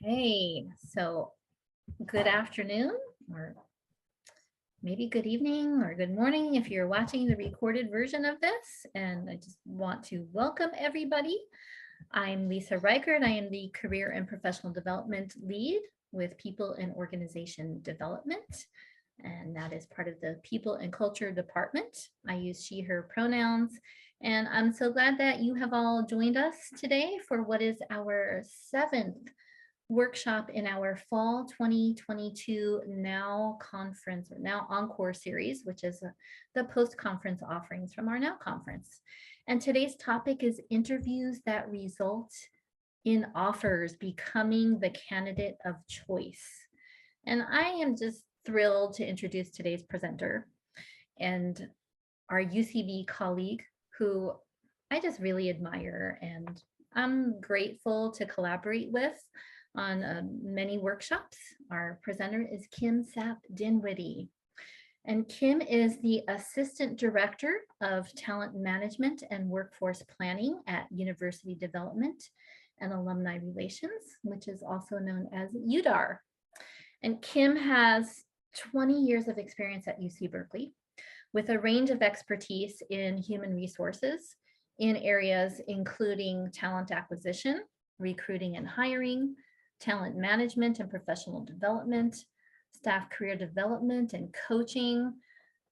Okay, so good afternoon, or maybe good evening or good morning if you're watching the recorded version of this. And I just want to welcome everybody. I'm Lisa Reichert. I am the Career and Professional Development Lead with People and Organization Development. And that is part of the People and Culture Department. I use she, her pronouns. And I'm so glad that you have all joined us today for what is our 7th workshop in our fall 2022 Now Conference or Now Encore series, which is the post-conference offerings from our Now Conference. And today's topic is interviews that result in offers, becoming the candidate of choice. And I am just thrilled to introduce today's presenter and our UCB colleague who I just really admire and I'm grateful to collaborate with on many workshops. Our presenter is Sapp Dinwiddie. And Kim is the Assistant Director of Talent Management and Workforce Planning at University Development and Alumni Relations, which is also known as UDAR. And Kim has 20 years of experience at UC Berkeley with a range of expertise in human resources in areas including talent acquisition, recruiting and hiring, talent management and professional development, staff career development and coaching,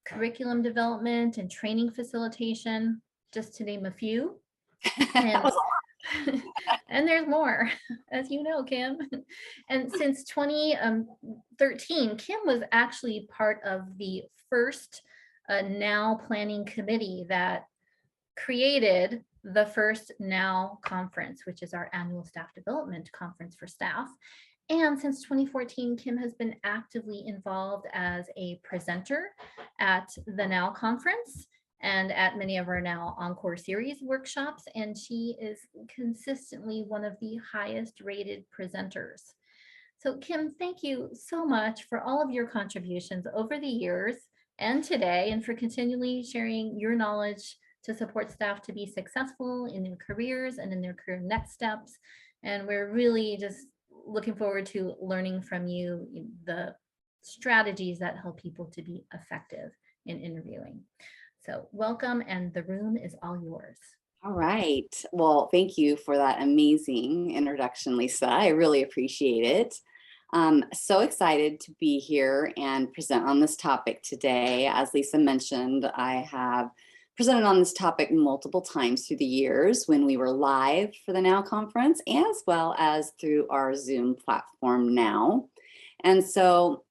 curriculum development and training facilitation, just to name a few. And there's more, as you know, Kim. And since 2013, Kim was actually part of the first Now Planning Committee that created the first Now Conference, which is our annual staff development conference for staff. And since 2014, Kim has been actively involved as a presenter at the Now Conference and at many of our Now Encore series workshops. And she is consistently one of the highest rated presenters. So Kim, thank you so much for all of your contributions over the years and today, and for continually sharing your knowledge to support staff to be successful in their careers and in their career next steps. And we're really just looking forward to learning from you the strategies that help people to be effective in interviewing. So welcome, and the room is all yours. All right. Well, thank you for that amazing introduction, Lisa. I really appreciate it. So excited to be here and present on this topic today. As Lisa mentioned, I have presented on this topic multiple times through the years when we were live for the Now Conference, as well as through our Zoom platform now. And so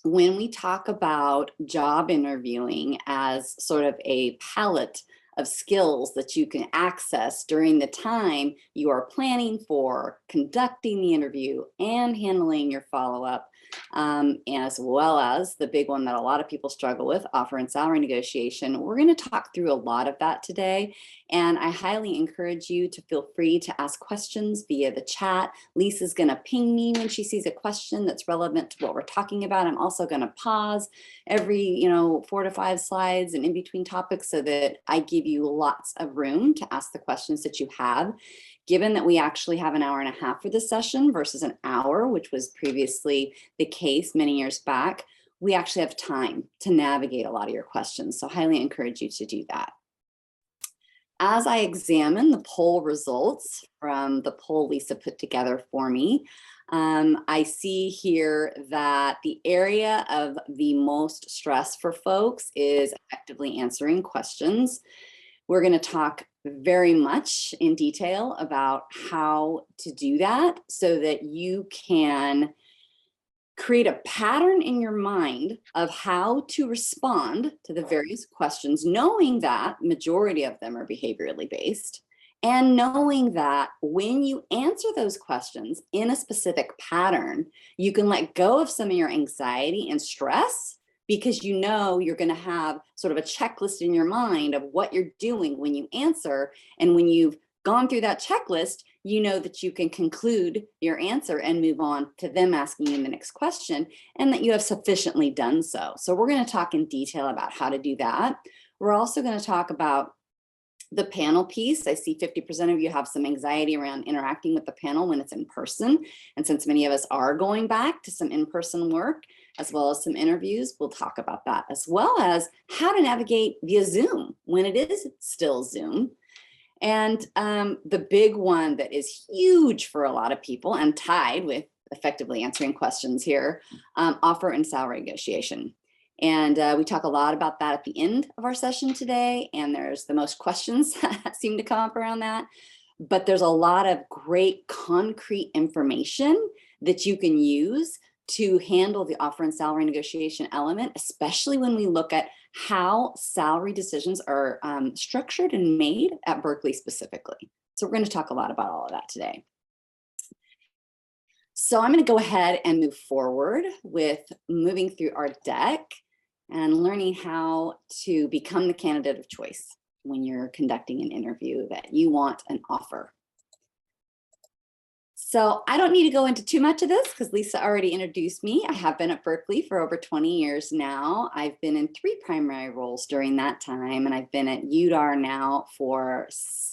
when we talk about job interviewing as sort of a palette of skills that you can access during the time you are planning for, conducting the interview, and handling your follow-up, as well as the big one that a lot of people struggle with, offer and salary negotiation. We're going to talk through a lot of that today, and I highly encourage you to feel free to ask questions via the chat. Lisa's going to ping me when she sees a question that's relevant to what we're talking about. I'm also going to pause every 4 to 5 slides and in between topics so that I give you lots of room to ask the questions that you have. Given that we actually have an hour and a half for this session versus an hour, which was previously the case many years back, we actually have time to navigate a lot of your questions. So highly encourage you to do that. As I examine the poll results from the poll Lisa put together for me, I see here that the area of the most stress for folks is effectively answering questions. We're going to talk very much in detail about how to do that so that you can create a pattern in your mind of how to respond to the various questions, knowing that majority of them are behaviorally based, and knowing that when you answer those questions in a specific pattern, you can let go of some of your anxiety and stress, because you know you're going to have sort of a checklist in your mind of what you're doing when you answer. And when you've gone through that checklist, you know that you can conclude your answer and move on to them asking you the next question, and that you have sufficiently done so. So we're going to talk in detail about how to do that. We're also going to talk about The panel piece, I see 50% of you have some anxiety around interacting with the panel when it's in person. And since many of us are going back to some in-person work, as well as some interviews, we'll talk about that, as well as how to navigate via Zoom when it is still Zoom. And the big one that is huge for a lot of people and tied with effectively answering questions here, offer and salary negotiation. And we talk a lot about that at the end of our session today. And there's the most questions that seem to come up around that. But there's a lot of great concrete information that you can use to handle the offer and salary negotiation element, especially when we look at how salary decisions are structured and made at Berkeley specifically. So we're going to talk a lot about all of that today. So I'm going to go ahead and move forward with moving through our deck and learning how to become the candidate of choice when you're conducting an interview that you want an offer. So I don't need to go into too much of this because Lisa already introduced me. I have been at Berkeley for over 20 years now. I've been in 3 primary roles during that time, and I've been at UDAR now for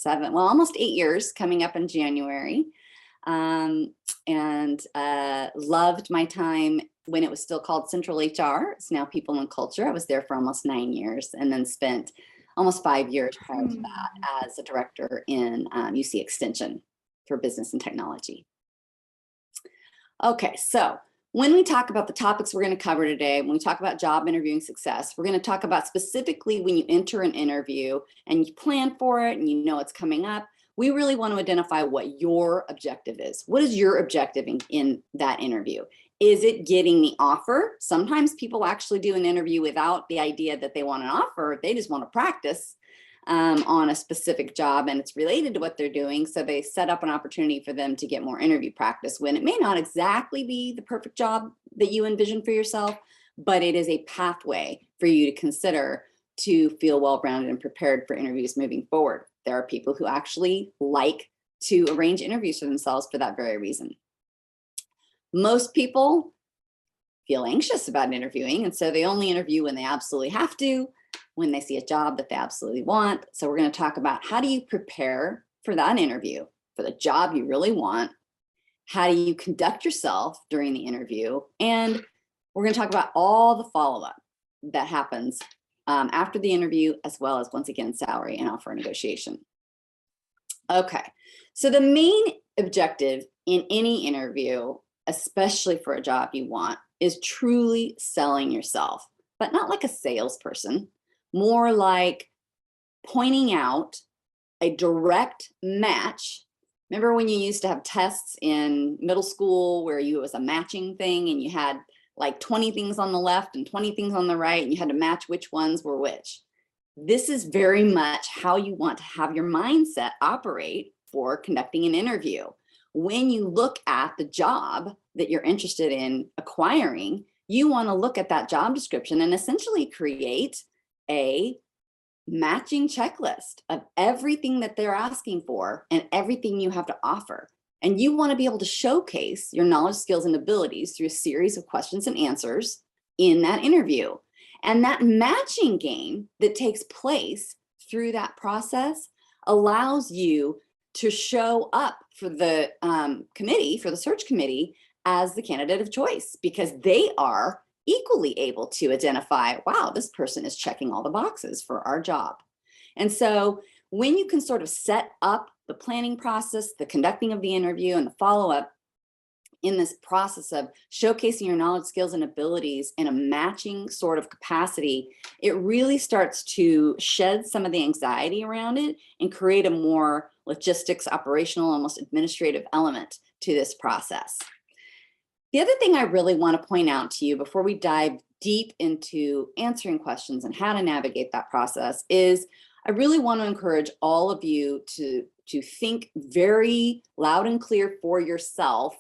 almost 8 years, coming up in January. And loved my time when it was still called Central HR. It's now People and Culture. I was there for almost 9 years and then spent almost 5 years prior to that as a director in UC Extension for Business and Technology. Okay, so when we talk about the topics we're going to cover today, when we talk about job interviewing success, we're going to talk about specifically when you enter an interview and you plan for it and you know it's coming up. We really want to identify what your objective is. What is your objective in that interview? Is it getting the offer? Sometimes people actually do an interview without the idea that they want an offer. They just want to practice on a specific job and it's related to what they're doing. So they set up an opportunity for them to get more interview practice when it may not exactly be the perfect job that you envision for yourself, but it is a pathway for you to consider to feel well-rounded and prepared for interviews moving forward. There are people who actually like to arrange interviews for themselves for that very reason. Most people feel anxious about interviewing, and so they only interview when they absolutely have to, when they see a job that they absolutely want. So we're going to talk about how do you prepare for that interview, for the job you really want? How do you conduct yourself during the interview? And we're going to talk about all the follow-up that happens after the interview, as well as, once again, salary and offer negotiation. Okay, so the main objective in any interview, especially for a job you want, is truly selling yourself, but not like a salesperson, more like pointing out a direct match. Remember when you used to have tests in middle school where it was a matching thing and you had like 20 things on the left and 20 things on the right, and you had to match which ones were which. This is very much how you want to have your mindset operate for conducting an interview. When you look at the job that you're interested in acquiring, you want to look at that job description and essentially create a matching checklist of everything that they're asking for and everything you have to offer. And you want to be able to showcase your knowledge, skills, and abilities through a series of questions and answers in that interview. And that matching game that takes place through that process allows you to show up for the committee, for the search committee, as the candidate of choice, because they are equally able to identify, wow, this person is checking all the boxes for our job. And so when you can sort of set up the planning process, the conducting of the interview, and the follow-up in this process of showcasing your knowledge, skills, and abilities in a matching sort of capacity, it really starts to shed some of the anxiety around it and create a more logistics, operational, almost administrative element to this process. The other thing I really want to point out to you before we dive deep into answering questions and how to navigate that process is I really want to encourage all of you to think very loud and clear for yourself.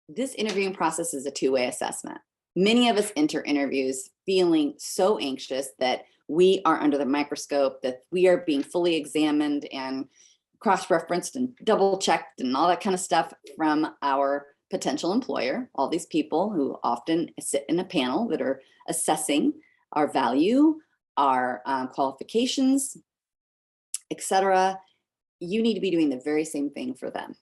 This interviewing process is a two-way assessment. Many of us enter interviews feeling so anxious that we are under the microscope, that we are being fully examined and cross-referenced and double-checked and all that kind of stuff from our potential employer, all these people who often sit in a panel that are assessing our value, our qualifications, etc., you need to be doing the very same thing for them.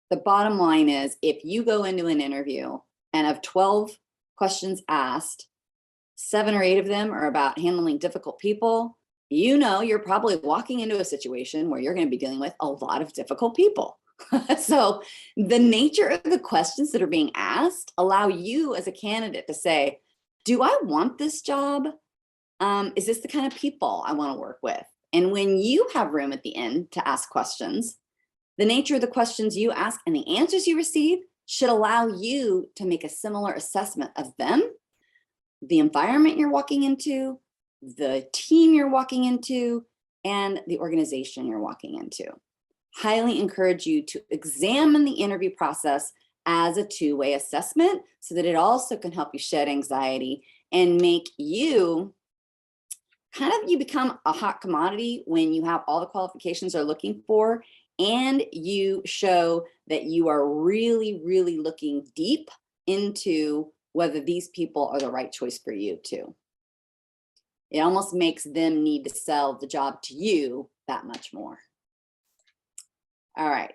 The bottom line is, if you go into an interview and of 12 questions asked, 7 or 8 of them are about handling difficult people, you know you're probably walking into a situation where you're going to be dealing with a lot of difficult people. So the nature of the questions that are being asked allow you as a candidate to say, do I want this job? Is this the kind of people I want to work with? And when you have room at the end to ask questions, the nature of the questions you ask and the answers you receive should allow you to make a similar assessment of them, the environment you're walking into, the team you're walking into, and the organization you're walking into. Highly encourage you to examine the interview process as a two-way assessment so that it also can help you shed anxiety and make you you become a hot commodity when you have all the qualifications they're looking for, and you show that you are really, really looking deep into whether these people are the right choice for you too. It almost makes them need to sell the job to you that much more. All right.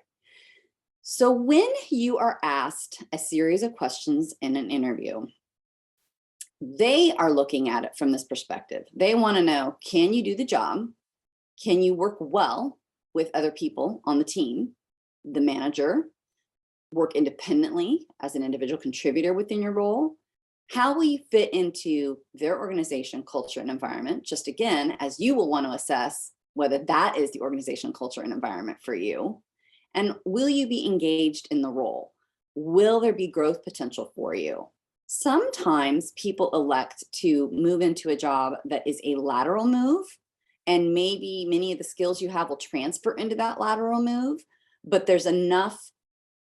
So when you are asked a series of questions in an interview, they are looking at it from this perspective. They want to know, can you do the job? Can you work well with other people on the team, the manager, work independently as an individual contributor within your role? How will you fit into their organization, culture, and environment? Just again, as you will want to assess whether that is the organization, culture, and environment for you. And will you be engaged in the role? Will there be growth potential for you? Sometimes people elect to move into a job that is a lateral move, and maybe many of the skills you have will transfer into that lateral move, but there's enough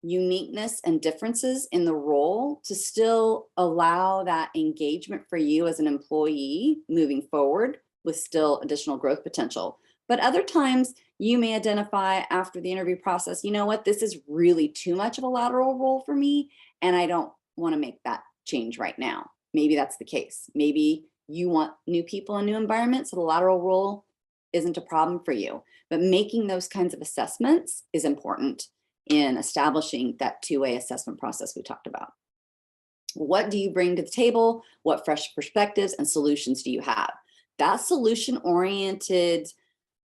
uniqueness and differences in the role to still allow that engagement for you as an employee moving forward with still additional growth potential. But other times you may identify after the interview process, you know what, this is really too much of a lateral role for me, and I don't want to make that change right now. Maybe that's the case. Maybe you want new people and new environments, so the lateral role isn't a problem for you. But making those kinds of assessments is important in establishing that two-way assessment process we talked about. What do you bring to the table? What fresh perspectives and solutions do you have? That solution-oriented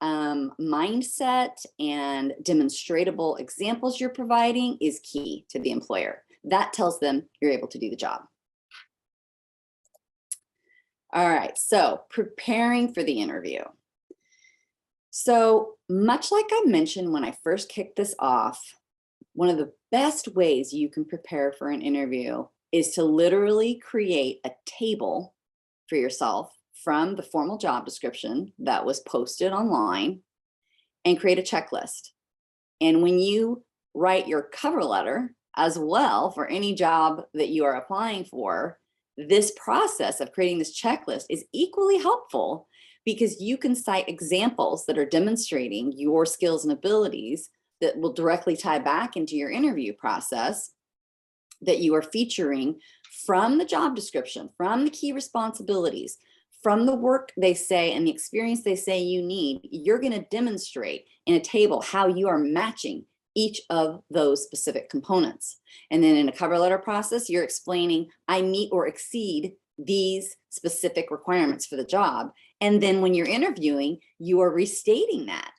mindset and demonstratable examples you're providing is key to the employer. That tells them you're able to do the job. All right, so preparing for the interview. So much like I mentioned when I first kicked this off, one of the best ways you can prepare for an interview is to literally create a table for yourself from the formal job description that was posted online and create a checklist. And when you write your cover letter as well for any job that you are applying for, this process of creating this checklist is equally helpful because you can cite examples that are demonstrating your skills and abilities that will directly tie back into your interview process that you are featuring from the job description, from the key responsibilities, from the work they say and the experience they say you need. You're going to demonstrate in a table how you are matching each of those specific components. And then in a cover letter process, you're explaining, I meet or exceed these specific requirements for the job. And then when you're interviewing, you are restating that,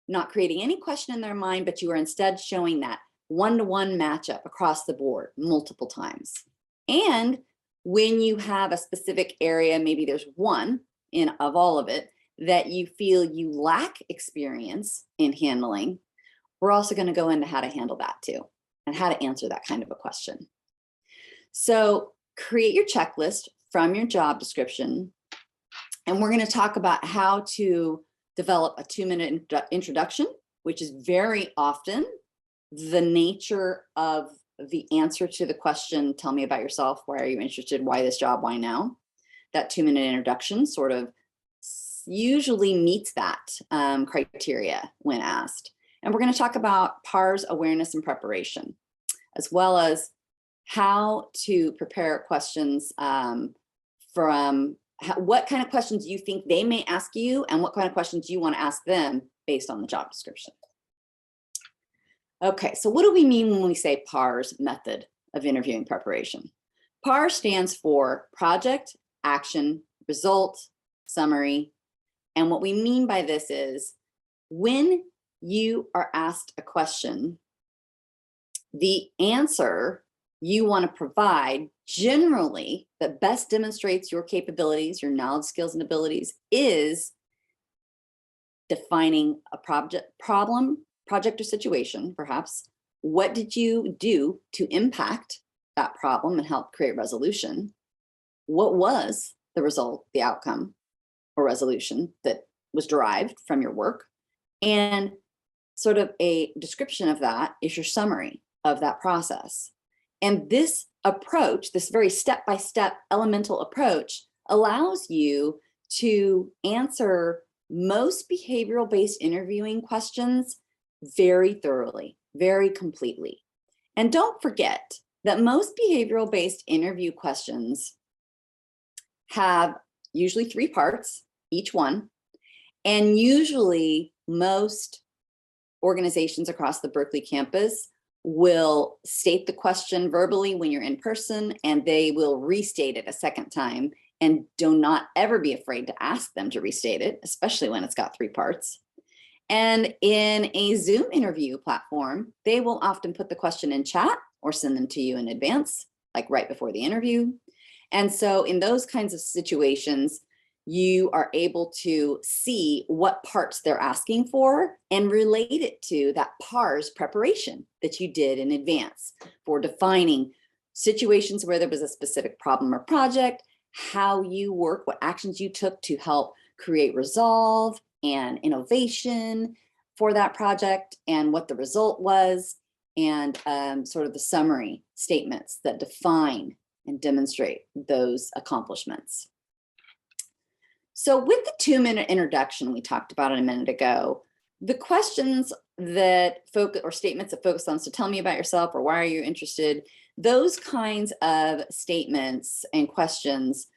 not creating any question in their mind, but you are instead showing that one-to-one matchup across the board multiple times. And when you have a specific area, maybe there's one of all of it that you feel you lack experience in handling, we're also going to go into how to handle that too and how to answer that kind of a question. So create your checklist from your job description, and we're going to talk about how to develop a 2-minute introduction, which is very often the nature of the answer to the question, tell me about yourself, why are you interested, why this job, why now? That 2-minute introduction sort of usually meets that criteria when asked. And we're going to talk about PARS awareness and preparation, as well as how to prepare questions what kind of questions you think they may ask you and what kind of questions you want to ask them based on the job description. Okay, so what do we mean when we say PARS, method of interviewing preparation? PARS stands for project, action, result, summary. And what we mean by this is when you are asked a question, the answer you want to provide generally that best demonstrates your capabilities, your knowledge, skills, and abilities is defining a project or situation, perhaps. What did you do to impact that problem and help create resolution? What was the result, the outcome or resolution that was derived from your work? And sort of a description of that is your summary of that process. And this approach, this very step-by-step elemental approach, allows you to answer most behavioral-based interviewing questions very thoroughly, very completely. And don't forget that most behavioral-based interview questions have usually 3 parts, each one, and usually most organizations across the Berkeley campus will state the question verbally when you're in person, and they will restate it a second time. And do not ever be afraid to ask them to restate it, especially when it's got 3 parts. And in a Zoom interview platform, they will often put the question in chat or send them to you in advance, like right before the interview. And so in those kinds of situations, you are able to see what parts they're asking for and relate it to that PARS preparation that you did in advance for defining situations where there was a specific problem or project, how you work, what actions you took to help create resolve and innovation for that project, and what the result was, and sort of the summary statements that define and demonstrate those accomplishments. So with the 2-minute introduction we talked about a minute ago, the questions that focus or statements that focus on, so tell me about yourself or why are you interested, those kinds of statements and questions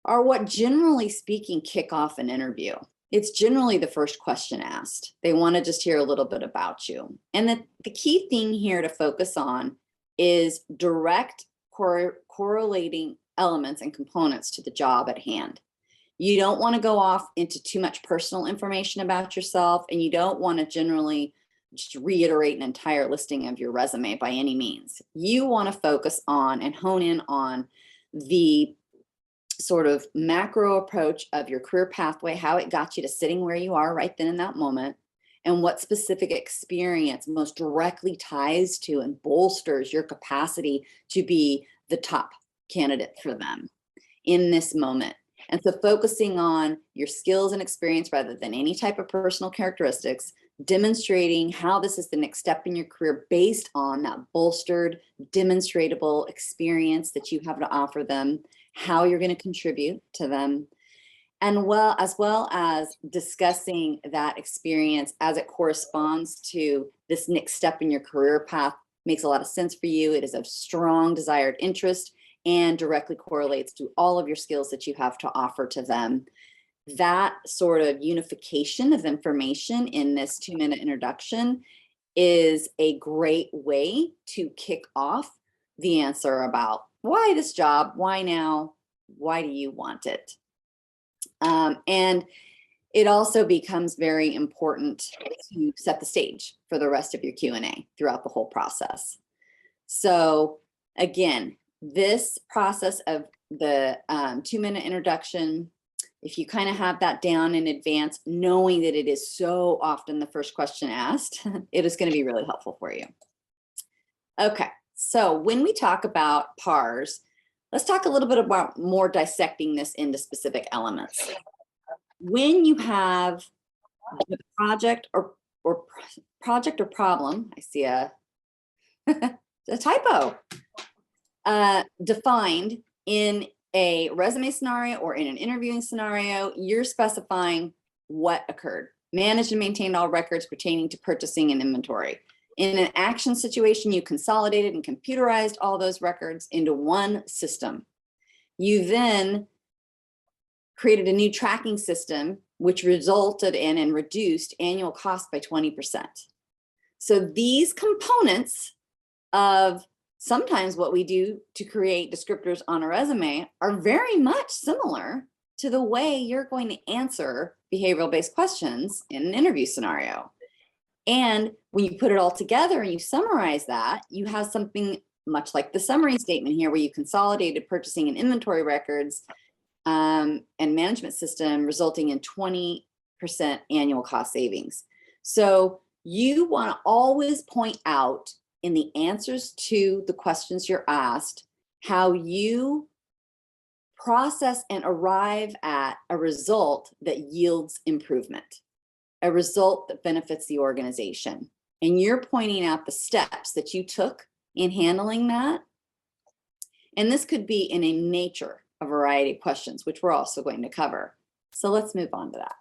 are what, generally speaking, kick off an interview. It's generally the first question asked. They want to just hear a little bit about you. And the key thing here to focus on is direct correlating elements and components to the job at hand. You don't want to go off into too much personal information about yourself, and you don't want to generally just reiterate an entire listing of your resume by any means. You want to focus on and hone in on the sort of macro approach of your career pathway, how it got you to sitting where you are right then in that moment, and what specific experience most directly ties to and bolsters your capacity to be the top candidate for them in this moment. And so focusing on your skills and experience rather than any type of personal characteristics, demonstrating how this is the next step in your career based on that bolstered, demonstratable experience that you have to offer them, how you're going to contribute to them, and as well as discussing that experience as it corresponds to this next step in your career path makes a lot of sense for you. It is of strong desired interest and directly correlates to all of your skills that you have to offer to them. That sort of unification of information in this 2-minute introduction is a great way to kick off the answer about why this job, why now, why do you want it? And it also becomes very important to set the stage for the rest of your Q&A throughout the whole process. So again, this process of the 2-minute introduction, if you kind of have that down in advance, knowing that it is so often the first question asked, it is going to be really helpful for you. Okay, so when we talk about PARS, let's talk a little bit about more dissecting this into specific elements. When you have the project or problem, I see a typo, defined in a resume scenario or in an interviewing scenario, you're specifying what occurred. Managed and maintained all records pertaining to purchasing and inventory. In an action situation, you consolidated and computerized all those records into one system. You then created a new tracking system which resulted in and reduced annual cost by 20%. So these components of sometimes what we do to create descriptors on a resume are very much similar to the way you're going to answer behavioral-based questions in an interview scenario. And when you put it all together and you summarize that, you have something much like the summary statement here, where you consolidated purchasing and inventory records and management system, resulting in 20% annual cost savings. So you want to always point out in the answers to the questions you're asked how you process and arrive at a result that yields improvement, a result that benefits the organization. And you're pointing out the steps that you took in handling that. And this could be in a nature, a variety of questions, which we're also going to cover. So let's move on to that.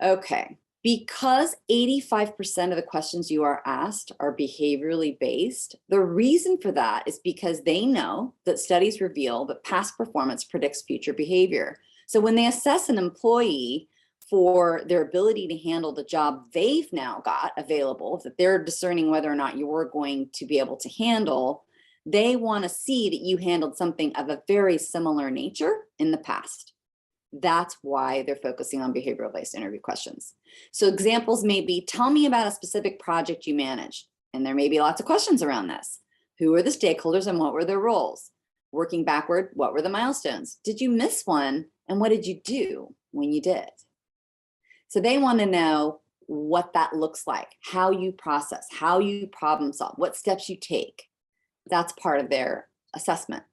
Okay, because 85% of the questions you are asked are behaviorally based, the reason for that is because they know that studies reveal that past performance predicts future behavior. So when they assess an employee for their ability to handle the job they've now got available, that they're discerning whether or not you're going to be able to handle, they want to see that you handled something of a very similar nature in the past. That's why they're focusing on behavioral-based interview questions. So examples may be, tell me about a specific project you managed. And there may be lots of questions around this. Who are the stakeholders and what were their roles? Working backward, what were the milestones? Did you miss one? And what did you do when you did? So they want to know what that looks like, how you process, how you problem solve, what steps you take. That's part of their assessment.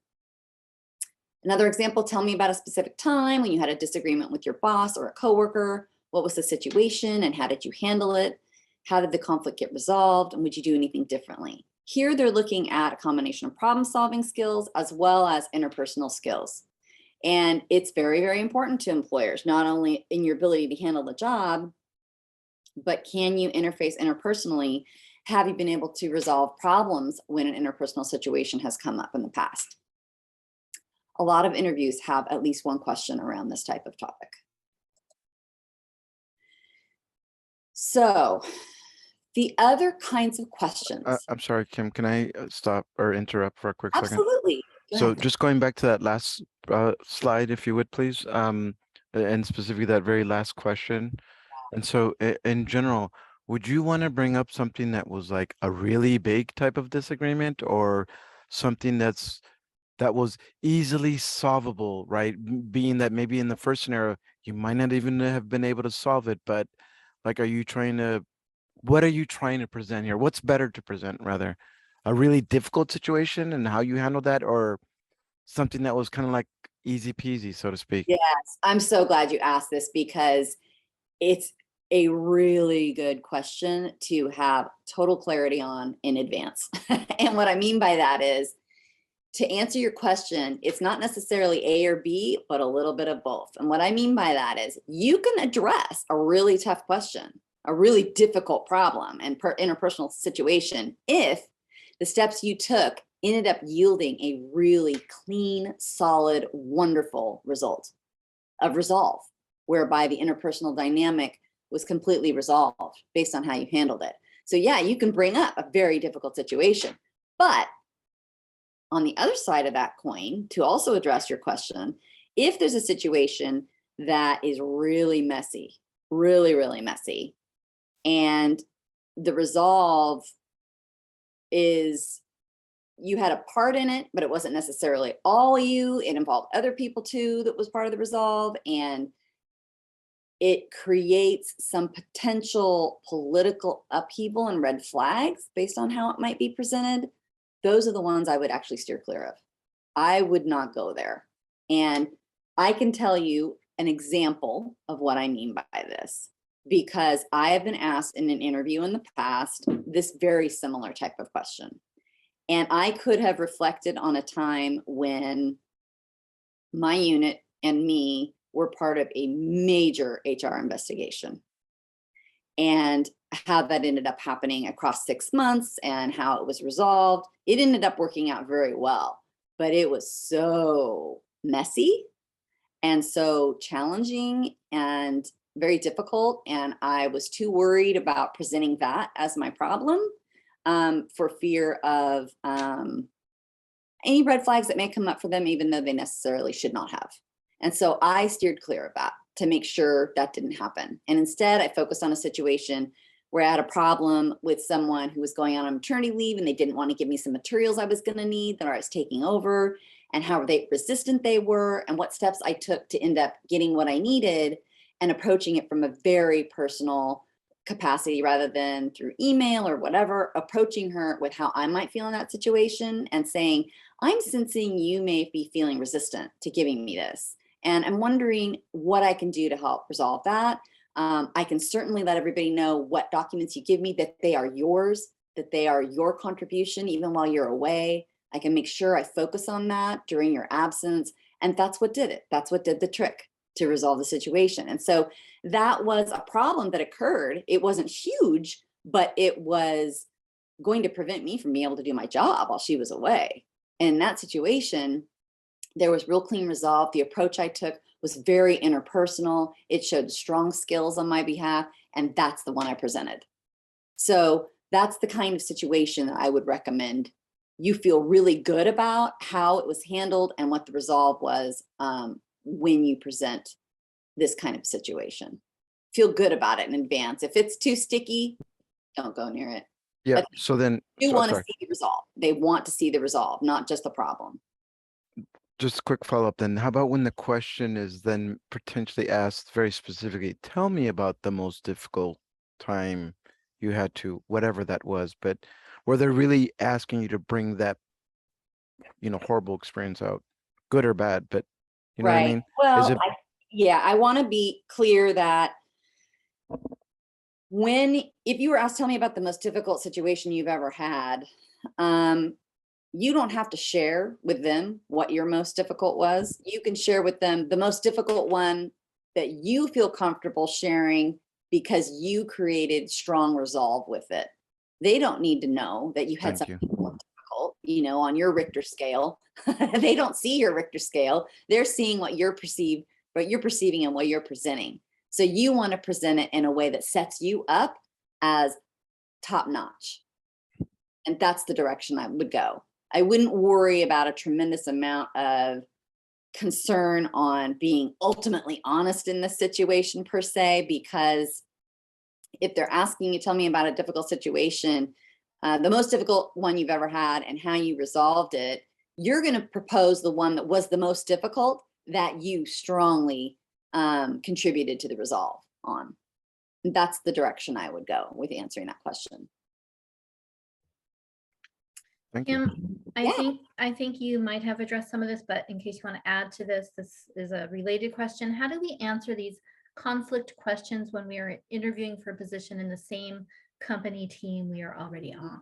Another example, tell me about a specific time when you had a disagreement with your boss or a coworker. What was the situation and how did you handle it? How did the conflict get resolved? And would you do anything differently? Here they're looking at a combination of problem solving skills as well as interpersonal skills. And it's very, very important to employers, not only in your ability to handle the job, but can you interface interpersonally? Have you been able to resolve problems when an interpersonal situation has come up in the past? A lot of interviews have at least one question around this type of topic. So the other kinds of questions. I'm sorry, Kim, can I stop or interrupt for a quick second? Absolutely. So just going back to that last slide, if you would, please, and specifically that very last question. And so in general, would you want to bring up something that was like a really big type of disagreement, or something that was easily solvable, right? Being that maybe in the first scenario, you might not even have been able to solve it, but like, what are you trying to present here? What's better to present, rather? A really difficult situation and how you handle that, or something that was kind of like easy peasy, so to speak? Yes, I'm so glad you asked this, because it's a really good question to have total clarity on in advance. And what I mean by that is, to answer your question, it's not necessarily A or B, but a little bit of both. And what I mean by that is, you can address a really tough question, a really difficult problem and interpersonal situation, if the steps you took ended up yielding a really clean, solid, wonderful result of resolve, whereby the interpersonal dynamic was completely resolved based on how you handled it. So yeah, you can bring up a very difficult situation, but on the other side of that coin, to also address your question, if there's a situation that is really messy, really, really messy, and the resolve is, you had a part in it, but it wasn't necessarily all you, it involved other people too that was part of the resolve, and it creates some potential political upheaval and red flags based on how it might be presented, those are the ones I would actually steer clear of. I would not go there. And I can tell you an example of what I mean by this, because I have been asked in an interview in the past this very similar type of question. And I could have reflected on a time when my unit and me were part of a major HR investigation, and how that ended up happening across 6 months and how it was resolved. It ended up working out very well, but it was so messy And so challenging and very difficult. And I was too worried about presenting that as my problem for fear of any red flags that may come up for them, even though they necessarily should not have. And so I steered clear of that to make sure that didn't happen. And instead, I focused on a situation where I had a problem with someone who was going on maternity leave and they didn't want to give me some materials I was going to need that I was taking over, and how resistant they were, and what steps I took to end up getting what I needed, and approaching it from a very personal capacity rather than through email or whatever, approaching her with how I might feel in that situation and saying, I'm sensing you may be feeling resistant to giving me this. And I'm wondering what I can do to help resolve that. I can certainly let everybody know what documents you give me, that they are yours, that they are your contribution, even while you're away. I can make sure I focus on that during your absence. And that's what did it. That's what did the trick to resolve the situation. And so that was a problem that occurred. It wasn't huge, but it was going to prevent me from being able to do my job while she was away. In that situation, there was real clean resolve. The approach I took was very interpersonal. It showed strong skills on my behalf, and that's the one I presented. So that's the kind of situation that I would recommend you feel really good about how it was handled and what the resolve was when you present this kind of situation. Feel good about it in advance. If it's too sticky, don't go near it. Yeah. But So then, you want to see the resolve. They want to see the resolve, not just the problem. just a quick follow-up then. How about when the question is then potentially asked very specifically, tell me about the most difficult time you had to, whatever that was, but were they really asking you to bring that, horrible experience out, good or bad, but you know what I mean? Well, I want to be clear that if you were asked, tell me about the most difficult situation you've ever had, you don't have to share with them what your most difficult was. You can share with them the most difficult one that you feel comfortable sharing because you created strong resolve with it. They don't need to know that you had something more difficult, on your Richter scale. They don't see your Richter scale. They're seeing what you're perceiving and what you're presenting. So you want to present it in a way that sets you up as top notch. And that's the direction I would go. I wouldn't worry about a tremendous amount of concern on being ultimately honest in this situation per se, because if they're asking you, tell me about a difficult situation, the most difficult one you've ever had and how you resolved it, you're going to propose the one that was the most difficult that you strongly contributed to the resolve on. And that's the direction I would go with answering that question. Thank you. I think you might have addressed some of this, but in case you want to add to this, this is a related question. How do we answer these conflict questions when we are interviewing for a position in the same company team we are already on?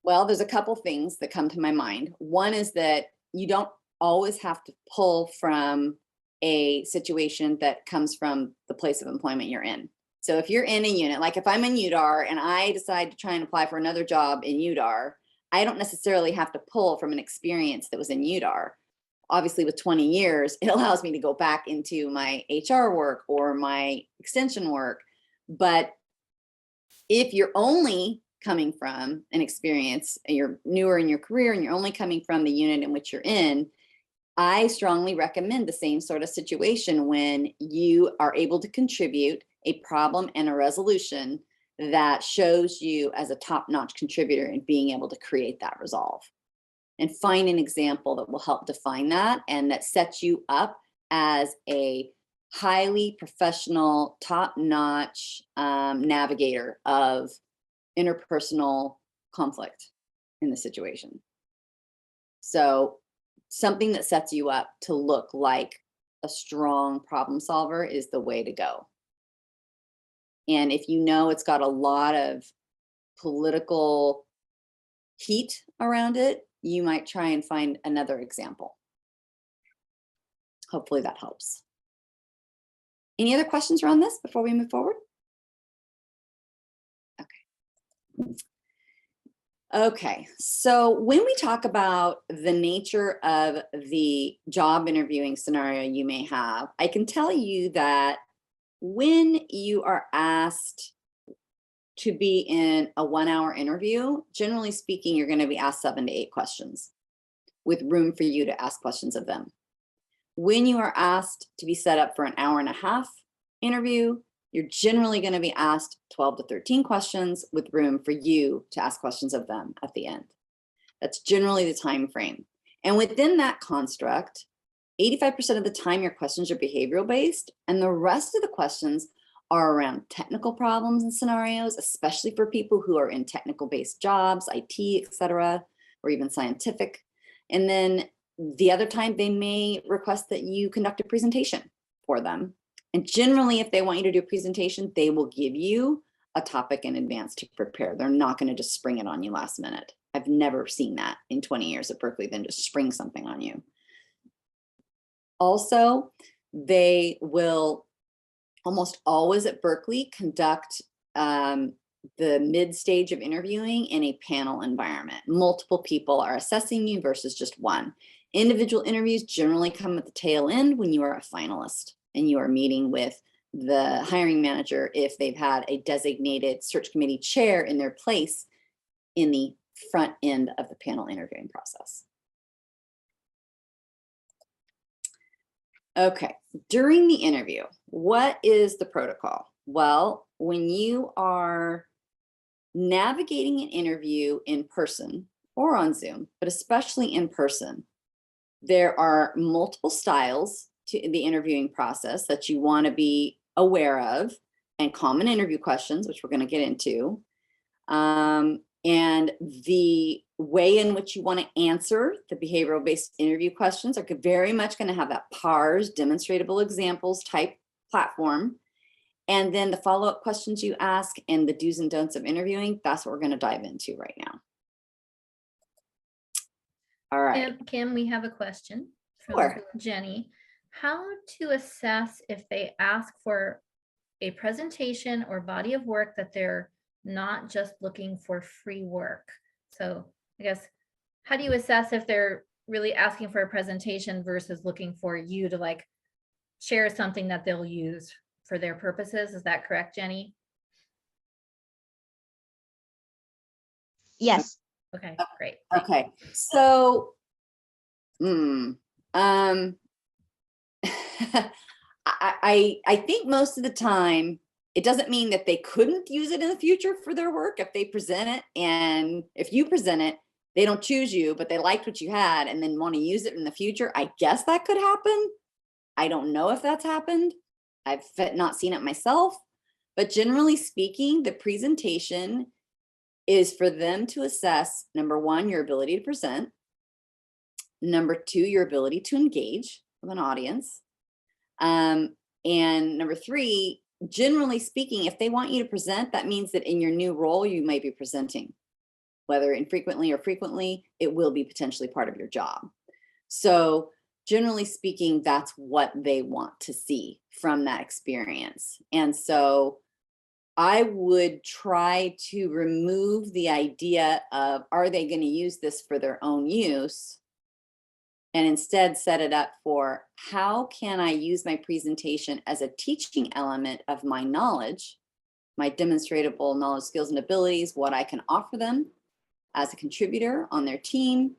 Well, there's a couple things that come to my mind. One is that you don't always have to pull from a situation that comes from the place of employment you're in. So if you're in a unit, like if I'm in UDAR and I decide to try and apply for another job in UDAR, I don't necessarily have to pull from an experience that was in UDAR. Obviously, with 20 years, it allows me to go back into my HR work or my extension work. But if you're only coming from an experience and you're newer in your career and you're only coming from the unit in which you're in, I strongly recommend the same sort of situation when you are able to contribute a problem and a resolution that shows you as a top-notch contributor in being able to create that resolve. And find an example that will help define that and that sets you up as a highly professional, top-notch navigator of interpersonal conflict in the situation. So something that sets you up to look like a strong problem solver is the way to go. And if you know it's got a lot of political heat around it, you might try and find another example. Hopefully that helps. Any other questions around this before we move forward? Okay. Okay, so when we talk about the nature of the job interviewing scenario you may have, I can tell you that when you are asked to be in a 1 hour interview, generally speaking, you're going to be asked 7 to 8 questions with room for you to ask questions of them. When you are asked to be set up for an 1.5 hour interview, you're generally going to be asked 12 to 13 questions with room for you to ask questions of them at the end. That's generally the time frame. And within that construct, 85% of the time your questions are behavioral based, and the rest of the questions are around technical problems and scenarios, especially for people who are in technical based jobs, IT, etc., or even scientific. And then the other time they may request that you conduct a presentation for them. And generally, if they want you to do a presentation, they will give you a topic in advance to prepare. They're not going to just spring it on you last minute. I've never seen that in 20 years at Berkeley, then just spring something on you. Also, they will almost always at Berkeley conduct the mid stage of interviewing in a panel environment. Multiple people are assessing you versus just one. Individual interviews generally come at the tail end when you are a finalist and you are meeting with the hiring manager if they've had a designated search committee chair in their place in the front end of the panel interviewing process. Okay, during the interview, what is the protocol? Well, when you are navigating an interview in person or on Zoom, but especially in person, there are multiple styles to the interviewing process that you want to be aware of, and common interview questions, which we're going to get into. And the way in which you want to answer the behavioral based interview questions are very much going to have that PARS, demonstratable examples type platform. And then the follow-up questions you ask and the do's and don'ts of interviewing, that's what we're going to dive into right now. All right. Kim, we have a question from Sure. Jenny. How to assess if they ask for a presentation or body of work that they're not just looking for free work? So I guess, how do you assess if they're really asking for a presentation versus looking for you to like share something that they'll use for their purposes? Is that correct, Jenny? Yes. Okay, great. Okay, so I think most of the time it doesn't mean that they couldn't use it in the future for their work if they present it, and if you present it, they don't choose you, but they liked what you had and then want to use it in the future. I guess that could happen. I don't know if that's happened. I've not seen it myself, but generally speaking, the presentation is for them to assess, number one, your ability to present, number two, your ability to engage with an audience, and number three, generally speaking, if they want you to present, that means that in your new role, you might be presenting, whether infrequently or frequently, it will be potentially part of your job. So generally speaking, that's what they want to see from that experience. And so I would try to remove the idea of, are they going to use this for their own use? And instead set it up for, how can I use my presentation as a teaching element of my knowledge, my demonstratable knowledge, skills, and abilities, what I can offer them as a contributor on their team,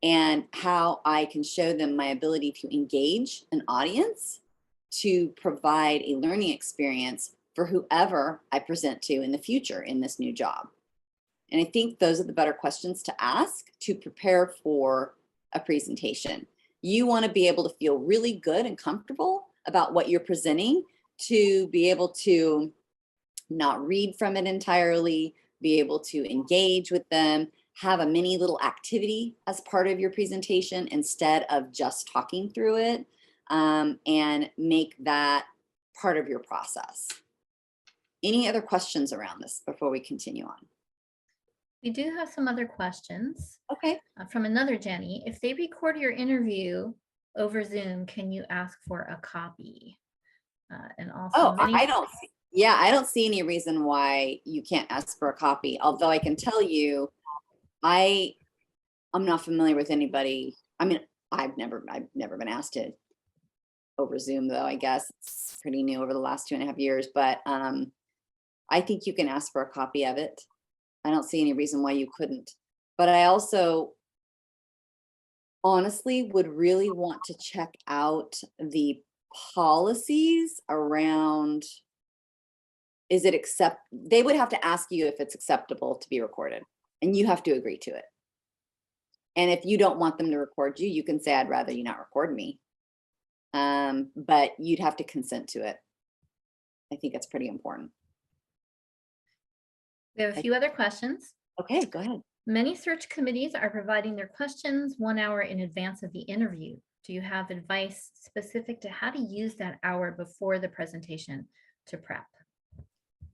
and how I can show them my ability to engage an audience to provide a learning experience for whoever I present to in the future in this new job. And I think those are the better questions to ask to prepare for a presentation. You want to be able to feel really good and comfortable about what you're presenting, to be able to not read from it entirely, be able to engage with them, have a mini little activity as part of your presentation instead of just talking through it, and make that part of your process. Any other questions around this before we continue on? We do have some other questions. Okay. From another Jenny. If they record your interview over Zoom, can you ask for a copy? And also, I don't see, yeah, I don't see any reason why you can't ask for a copy. Although I can tell you, I'm not familiar with anybody. I mean, I've never been asked to over Zoom though. I guess it's pretty new over the last 2.5 years, but I think you can ask for a copy of it. I don't see any reason why you couldn't. But I also honestly would really want to check out the policies around, they would have to ask you if it's acceptable to be recorded, and you have to agree to it. And if you don't want them to record you, you can say, I'd rather you not record me. But you'd have to consent to it. I think that's pretty important. We have a few other questions. Okay, go ahead. Many search committees are providing their questions 1 hour in advance of the interview. Do you have advice specific to how to use that hour before the presentation to prep?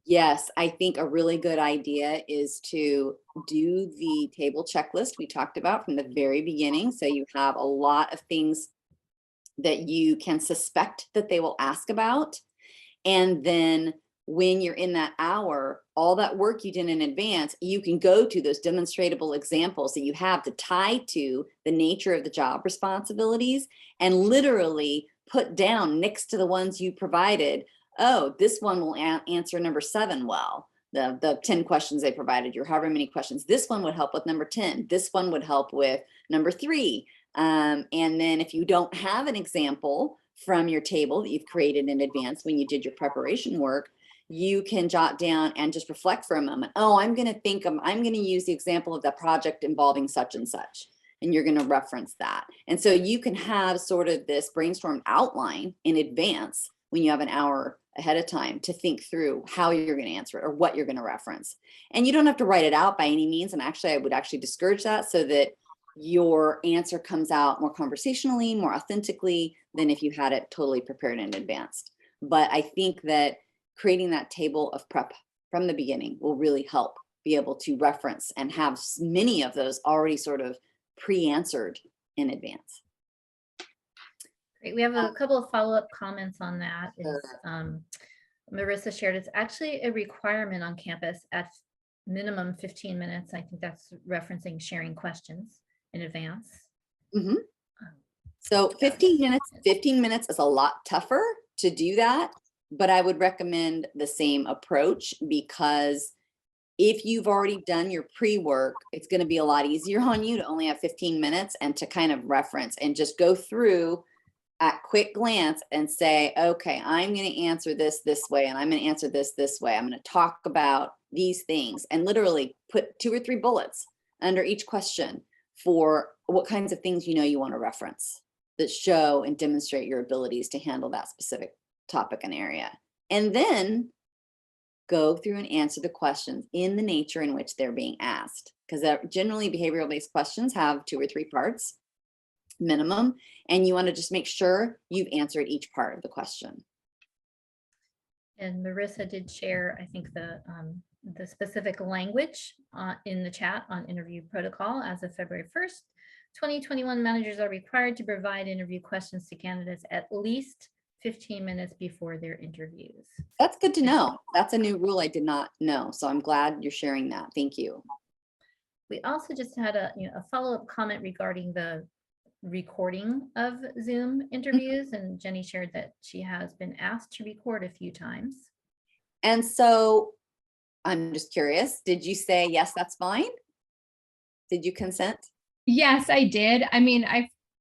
Yes, I think a really good idea is to do the table checklist we talked about from the very beginning. So you have a lot of things that you can suspect that they will ask about. And then when you're in that hour, all that work you did in advance, you can go to those demonstratable examples that you have to tie to the nature of the job responsibilities and literally put down next to the ones you provided. Oh, this one will answer number 7 well. The 10 questions they provided you, however many questions. This one would help with number 10. This one would help with number 3. And then if you don't have an example from your table that you've created in advance when you did your preparation work, you can jot down and just reflect for a moment. Oh, I'm going to use the example of the project involving such and such. And you're going to reference that. And so you can have sort of this brainstorm outline in advance when you have an hour ahead of time to think through how you're going to answer it or what you're going to reference. And you don't have to write it out by any means. And actually, I would actually discourage that so that your answer comes out more conversationally, more authentically than if you had it totally prepared in advance. But I think that creating that table of prep from the beginning will really help be able to reference and have many of those already sort of pre-answered in advance. Great. We have a couple of follow-up comments on that. Marissa shared it's actually a requirement on campus at minimum 15 minutes. I think that's referencing sharing questions in advance. Mm-hmm. So 15 minutes is a lot tougher to do that, but I would recommend the same approach because if you've already done your pre-work, it's going to be a lot easier on you to only have 15 minutes and to kind of reference and just go through at quick glance and say, okay, I'm going to answer this way, and I'm going to answer this way. I'm going to talk about these things and literally put 2 or 3 bullets under each question for what kinds of things you want to reference that show and demonstrate your abilities to handle that specific topic and area. And then go through and answer the questions in the nature in which they're being asked. Because generally behavioral-based questions have 2 or 3 parts minimum, and you want to just make sure you've answered each part of the question. And Marissa did share, I think, the specific language in the chat on interview protocol. As of February 1st, 2021, managers are required to provide interview questions to candidates at least 15 minutes before their interviews. That's good to know. That's a new rule I did not know. So I'm glad you're sharing that. Thank you. We also just had a follow-up comment regarding the recording of Zoom interviews, and Jenny shared that she has been asked to record a few times. And so I'm just curious, did you say, yes, that's fine? Did you consent? Yes, I did. I mean,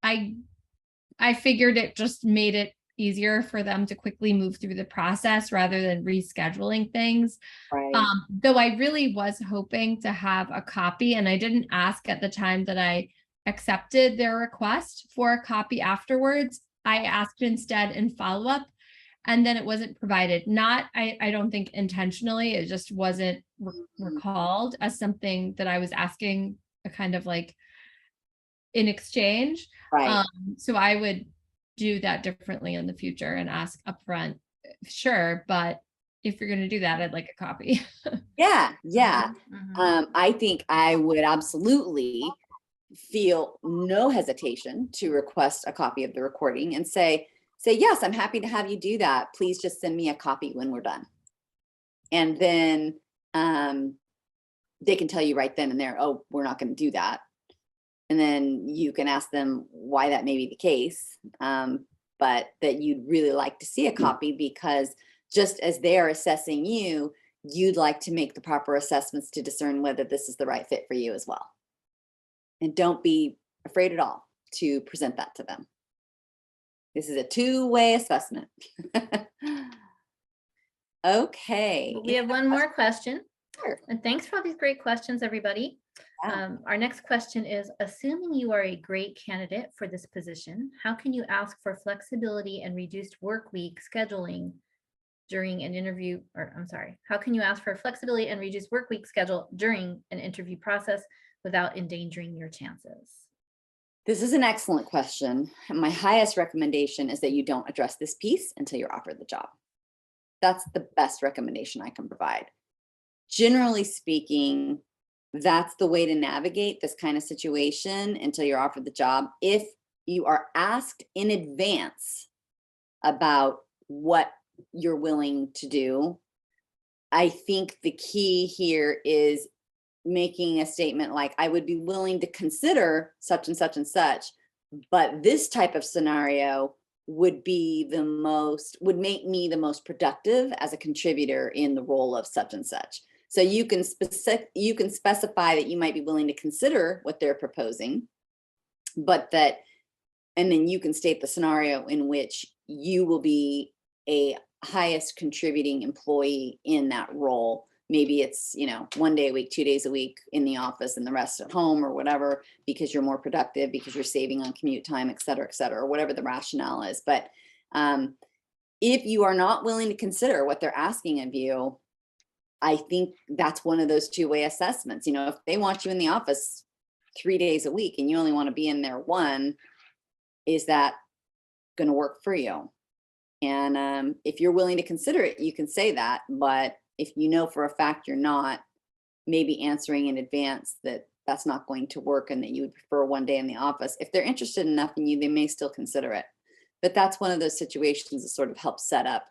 I figured it just made it easier for them to quickly move through the process rather than rescheduling things. Right. Though I really was hoping to have a copy, and I didn't ask at the time that I accepted their request for a copy afterwards. I asked instead in follow-up, and then it wasn't provided. I don't think intentionally, it just wasn't recalled as something that I was asking kind of like in exchange. Right. So I would do that differently in the future and ask upfront, sure, but if you're going to do that, I'd like a copy. Yeah. Mm-hmm. I think I would absolutely feel no hesitation to request a copy of the recording and say, yes, I'm happy to have you do that. Please just send me a copy when we're done. And then they can tell you right then and there, oh, we're not going to do that. And then you can ask them why that may be the case, but that you'd really like to see a copy, because just as they are assessing you, you'd like to make the proper assessments to discern whether this is the right fit for you as well. And don't be afraid at all to present that to them. This is a two-way assessment. Okay. We have one more question. Sure. And thanks for all these great questions, everybody. Yeah. Our next question is, assuming you are a great candidate for this position, how can you ask for flexibility and reduced work week scheduling during an interview, or I'm sorry, how can you ask for flexibility and reduced work week schedule during an interview process without endangering your chances? This is an excellent question. My highest recommendation is that you don't address this piece until you're offered the job. That's the best recommendation I can provide. Generally speaking, that's the way to navigate this kind of situation until you're offered the job. If you are asked in advance about what you're willing to do, I think the key here is making a statement like, I would be willing to consider such and such and such, but this type of scenario would be would make me the most productive as a contributor in the role of such and such. So you can specify that you might be willing to consider what they're proposing, but that, and then you can state the scenario in which you will be a highest contributing employee in that role. Maybe it's, 1 day a week, 2 days a week in the office and the rest at home or whatever, because you're more productive, because you're saving on commute time, et cetera, or whatever the rationale is. But if you are not willing to consider what they're asking of you, I think that's one of those two-way assessments. If they want you in the office 3 days a week and you only want to be in there 1, is that going to work for you? And if you're willing to consider it, you can say that. But if you know for a fact you're not, maybe answering in advance that that's not going to work and that you would prefer 1 day in the office. If they're interested enough in you, they may still consider it. But that's one of those situations that sort of helps set up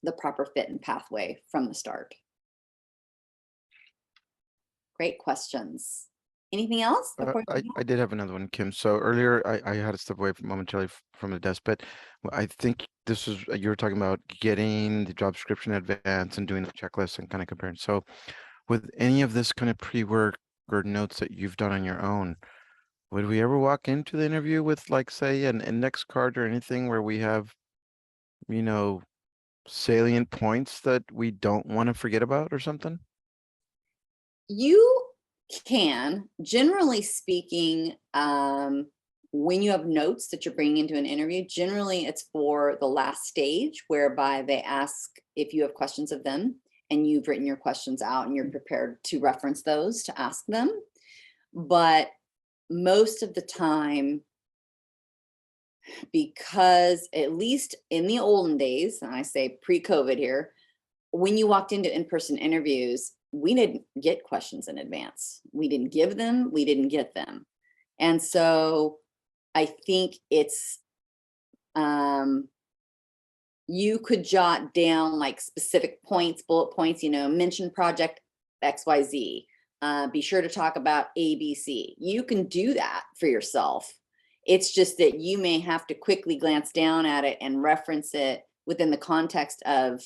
the proper fit and pathway from the start. Great questions. Anything else? I did have another one, Kim. So earlier I had to step away momentarily from the desk, but I think this is, you were talking about getting the job description in advance and doing the checklist and kind of comparing. So with any of this kind of pre-work or notes that you've done on your own, would we ever walk into the interview with, like, say, an index card or anything where we have, salient points that we don't want to forget about or something? You can, generally speaking, when you have notes that you're bringing into an interview, generally it's for the last stage, whereby they ask if you have questions of them and you've written your questions out and you're prepared to reference those to ask them. But most of the time, because at least in the olden days, and I say pre-COVID here, when you walked into in-person interviews, we didn't get questions in advance. We didn't give them, we didn't get them. And so I think it's, you could jot down like specific points, bullet points, mention project XYZ, be sure to talk about ABC. You can do that for yourself. It's just that you may have to quickly glance down at it and reference it within the context of,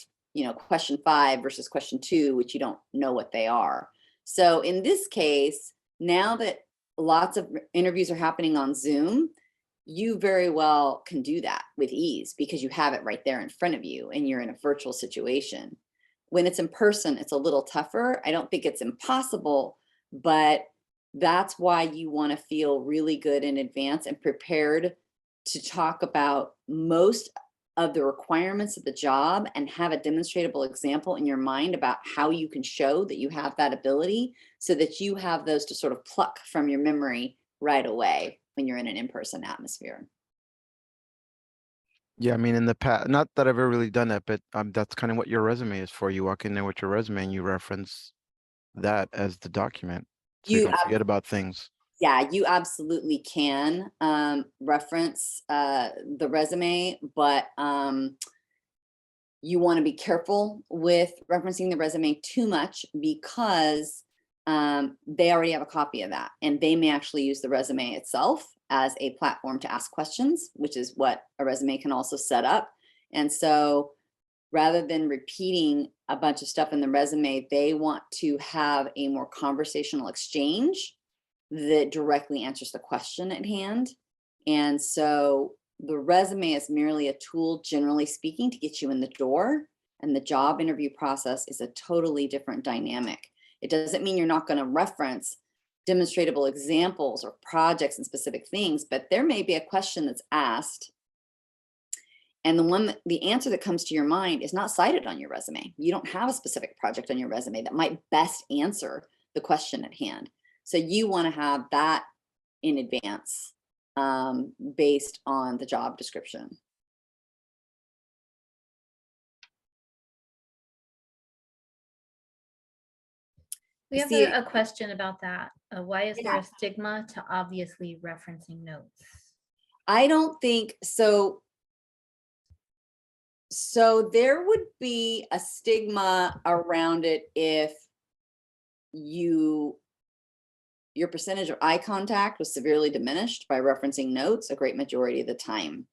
question 5 versus question 2, which you don't know what they are. So in this case, now that lots of interviews are happening on Zoom, you very well can do that with ease because you have it right there in front of you and you're in a virtual situation. When it's in person, it's a little tougher. I don't think it's impossible, but that's why you want to feel really good in advance and prepared to talk about most of the requirements of the job and have a demonstrable example in your mind about how you can show that you have that ability, so that you have those to sort of pluck from your memory right away when you're in an in-person atmosphere. Yeah, I mean, in the past, not that I've ever really done that, but that's kind of what your resume is for. You walk in there with your resume and you reference that as the document, so you don't forget about things. Yeah, you absolutely can reference the resume, but you want to be careful with referencing the resume too much, because they already have a copy of that, and they may actually use the resume itself as a platform to ask questions, which is what a resume can also set up. And so rather than repeating a bunch of stuff in the resume, they want to have a more conversational exchange that directly answers the question at hand. And so the resume is merely a tool, generally speaking, to get you in the door. And the job interview process is a totally different dynamic. It doesn't mean you're not going to reference demonstrable examples or projects and specific things, but there may be a question that's asked, and the answer that comes to your mind is not cited on your resume. You don't have a specific project on your resume that might best answer the question at hand. So you want to have that in advance, based on the job description. We have See- a question about that. Why is there Yeah. a stigma to obviously referencing notes? I don't think so. So there would be a stigma around it if your percentage of eye contact was severely diminished by referencing notes a great majority of the time.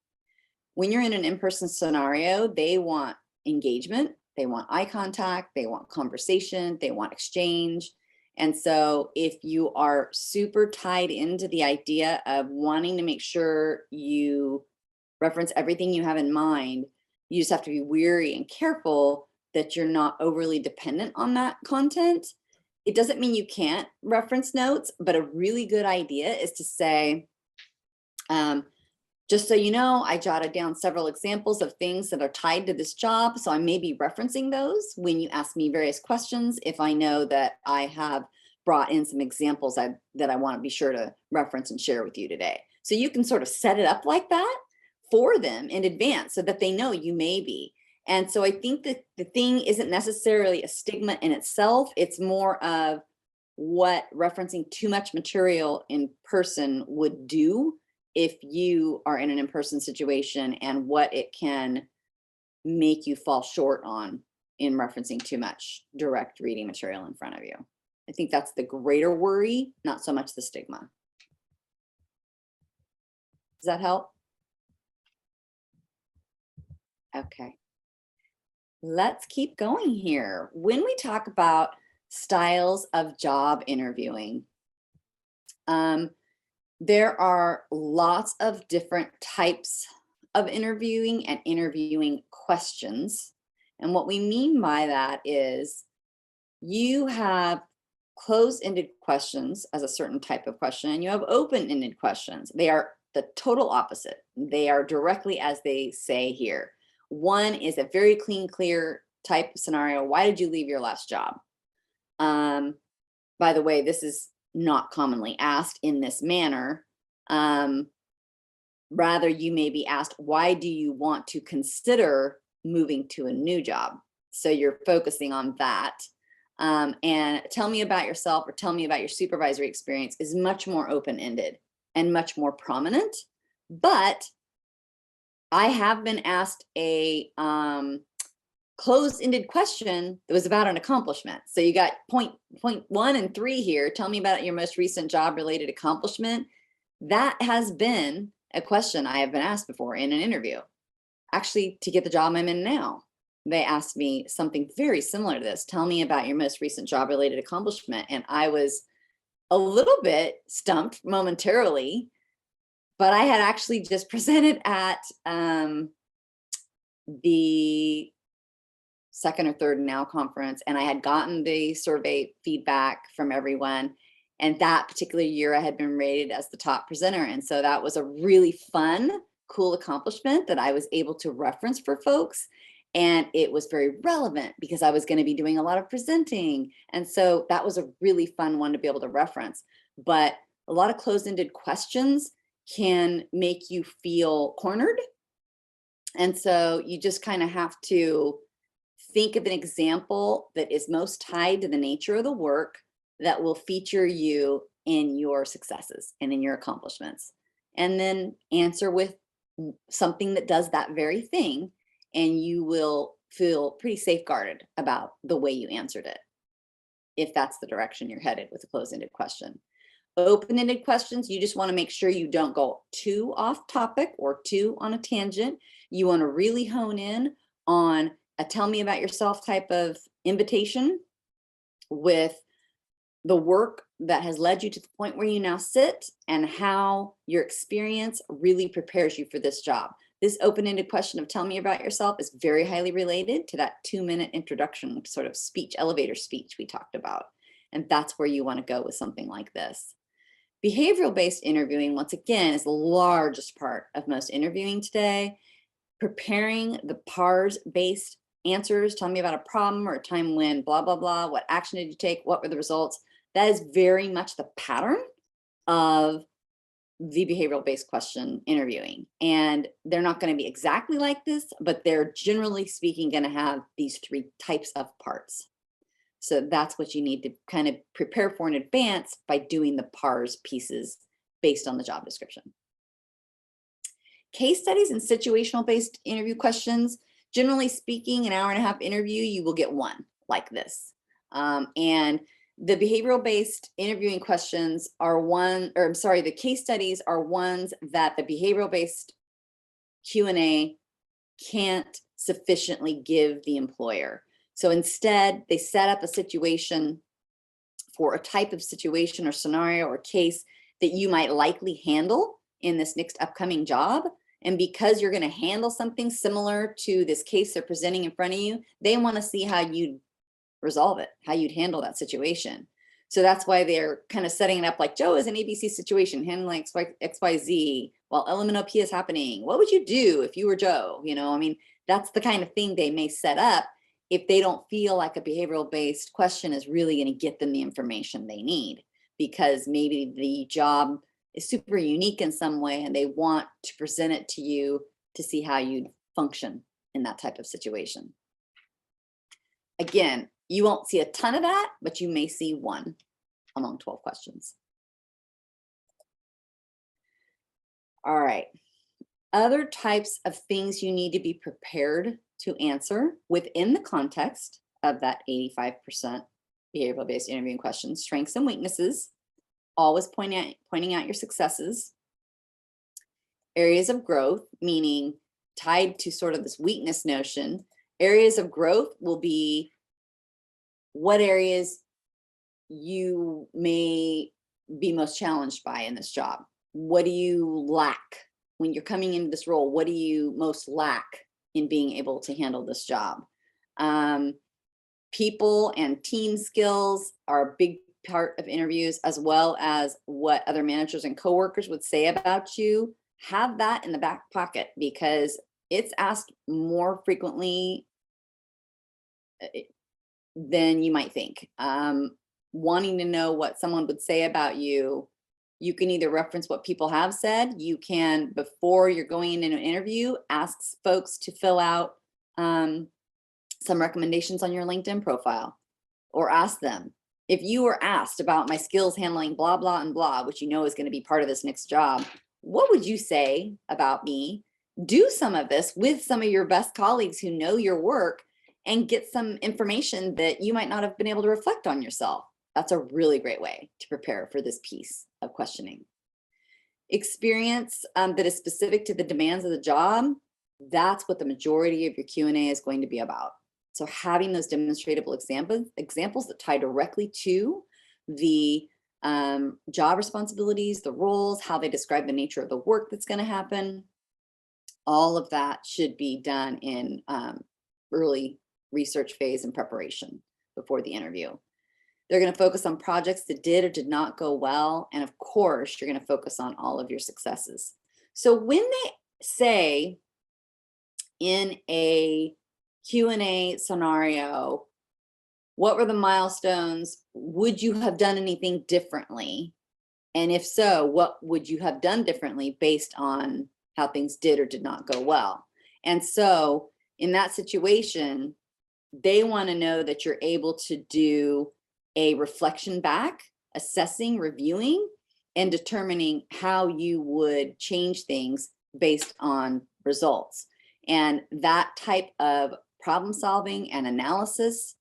When you're in an in-person scenario, they want engagement, they want eye contact, they want conversation, they want exchange. And so if you are super tied into the idea of wanting to make sure you reference everything you have in mind, you just have to be wary and careful that you're not overly dependent on that content. It doesn't mean you can't reference notes, but a really good idea is to say, just so you know, I jotted down several examples of things that are tied to this job. So I may be referencing those when you ask me various questions, if I know that I have brought in some examples that I want to be sure to reference and share with you today. So you can sort of set it up like that for them in advance so that they know you may be. And so I think that the thing isn't necessarily a stigma in itself. It's more of what referencing too much material in person would do if you are in an in-person situation, and what it can make you fall short on in referencing too much direct reading material in front of you. I think that's the greater worry, not so much the stigma. Does that help? Okay. Let's keep going here. When we talk about styles of job interviewing, there are lots of different types of interviewing and interviewing questions. And what we mean by that is you have closed-ended questions as a certain type of question, and you have open-ended questions. They are the total opposite. They are directly as they say here. One is a very clean, clear type scenario. Why did you leave your last job? By the way, this is not commonly asked in this manner. Rather, you may be asked, why do you want to consider moving to a new job? So you're focusing on that. And tell me about yourself, or tell me about your supervisory experience, is much more open-ended and much more prominent. But I have been asked a closed-ended question that was about an accomplishment. So you got point 1 and 3 here. Tell me about your most recent job-related accomplishment. That has been a question I have been asked before in an interview. Actually, to get the job I'm in now, they asked me something very similar to this. Tell me about your most recent job-related accomplishment. And I was a little bit stumped momentarily, but I had actually just presented at the second or third Now conference, and I had gotten the survey feedback from everyone. And that particular year I had been rated as the top presenter. And so that was a really fun, cool accomplishment that I was able to reference for folks. And it was very relevant because I was going to be doing a lot of presenting. And so that was a really fun one to be able to reference. But a lot of closed-ended questions can make you feel cornered. And so you just kind of have to think of an example that is most tied to the nature of the work that will feature you in your successes and in your accomplishments. And then answer with something that does that very thing, and you will feel pretty safeguarded about the way you answered it. if that's the direction you're headed with a closed-ended question. Open-ended questions, you just want to make sure you don't go too off topic or too on a tangent. You want to really hone in on a tell me about yourself type of invitation with the work that has led you to the point where you now sit and how your experience really prepares you for this job. This open-ended question of tell me about yourself is very highly related to that 2-minute introduction sort of speech, elevator speech we talked about. And that's where you want to go with something like this. Behavioral-based interviewing, once again, is the largest part of most interviewing today. Preparing the PARS-based answers, tell me about a problem or a time when blah, blah, blah, what action did you take, what were the results? That is very much the pattern of the behavioral-based question interviewing. And they're not going to be exactly like this, but they're generally speaking going to have these 3 types of parts. So that's what you need to kind of prepare for in advance by doing the PARS pieces based on the job description. Case studies and situational based interview questions, generally speaking, an hour-and-a-half interview, you will get 1 like this. And the behavioral based interviewing questions are the case studies are ones that the behavioral based Q&A can't sufficiently give the employer. So instead, they set up a situation for a type of situation or scenario or case that you might likely handle in this next upcoming job. And because you're going to handle something similar to this case they're presenting in front of you, they want to see how you'd resolve it, how you'd handle that situation. So that's why they're kind of setting it up like Joe is an ABC situation, handling XYZ while LMNOP is happening. What would you do if you were Joe? You know, I mean, that's the kind of thing they may set up if they don't feel like a behavioral based question is really going to get them the information they need, because maybe the job is super unique in some way and they want to present it to you to see how you'd function in that type of situation. Again, you won't see a ton of that, but you may see 1 among 12 questions. All right. Other types of things you need to be prepared to answer within the context of that 85% behavioral-based interviewing questions: strengths and weaknesses, always pointing out your successes, areas of growth, meaning tied to sort of this weakness notion. Areas of growth will be what areas you may be most challenged by in this job. What do you lack when you're coming into this role? What do you most lack in being able to handle this job? People and team skills are a big part of interviews, as well as what other managers and coworkers would say about you. Have that in the back pocket because it's asked more frequently than you might think. Wanting to know what someone would say about you, you can either reference what people have said. You can, before you're going into an interview, ask folks to fill out some recommendations on your LinkedIn profile, or ask them, if you were asked about my skills handling blah, blah, and blah, which you know is going to be part of this next job, what would you say about me? Do some of this with some of your best colleagues who know your work and get some information that you might not have been able to reflect on yourself. That's a really great way to prepare for this piece of questioning. Experience that is specific to the demands of the job, that's what the majority of your Q&A is going to be about. So having those demonstratable examples that tie directly to the job responsibilities, the roles, how they describe the nature of the work that's going to happen, all of that should be done in early research phase and preparation before the interview. They're going to focus on projects that did or did not go well. And of course, you're going to focus on all of your successes. So when they say in a Q&A scenario, what were the milestones? Would you have done anything differently? And if so, what would you have done differently based on how things did or did not go well? And so in that situation, they want to know that you're able to do a reflection back, assessing, reviewing, and determining how you would change things based on results. And that type of problem solving and analysis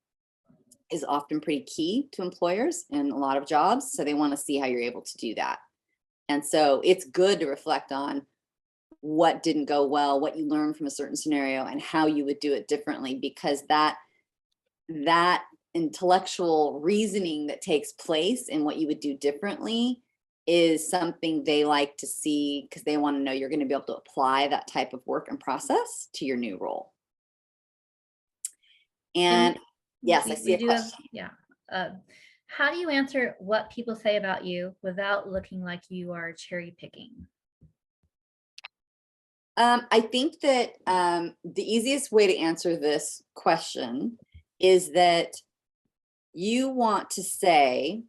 is often pretty key to employers in a lot of jobs. So they want to see how you're able to do that. And so it's good to reflect on what didn't go well, what you learned from a certain scenario, and how you would do it differently, because that intellectual reasoning that takes place in what you would do differently is something they like to see, because they want to know you're going to be able to apply that type of work and process to your new role. And yes, I see a question. How do you answer what people say about you without looking like you are cherry picking? I think that the easiest way to answer this question is that you want to say,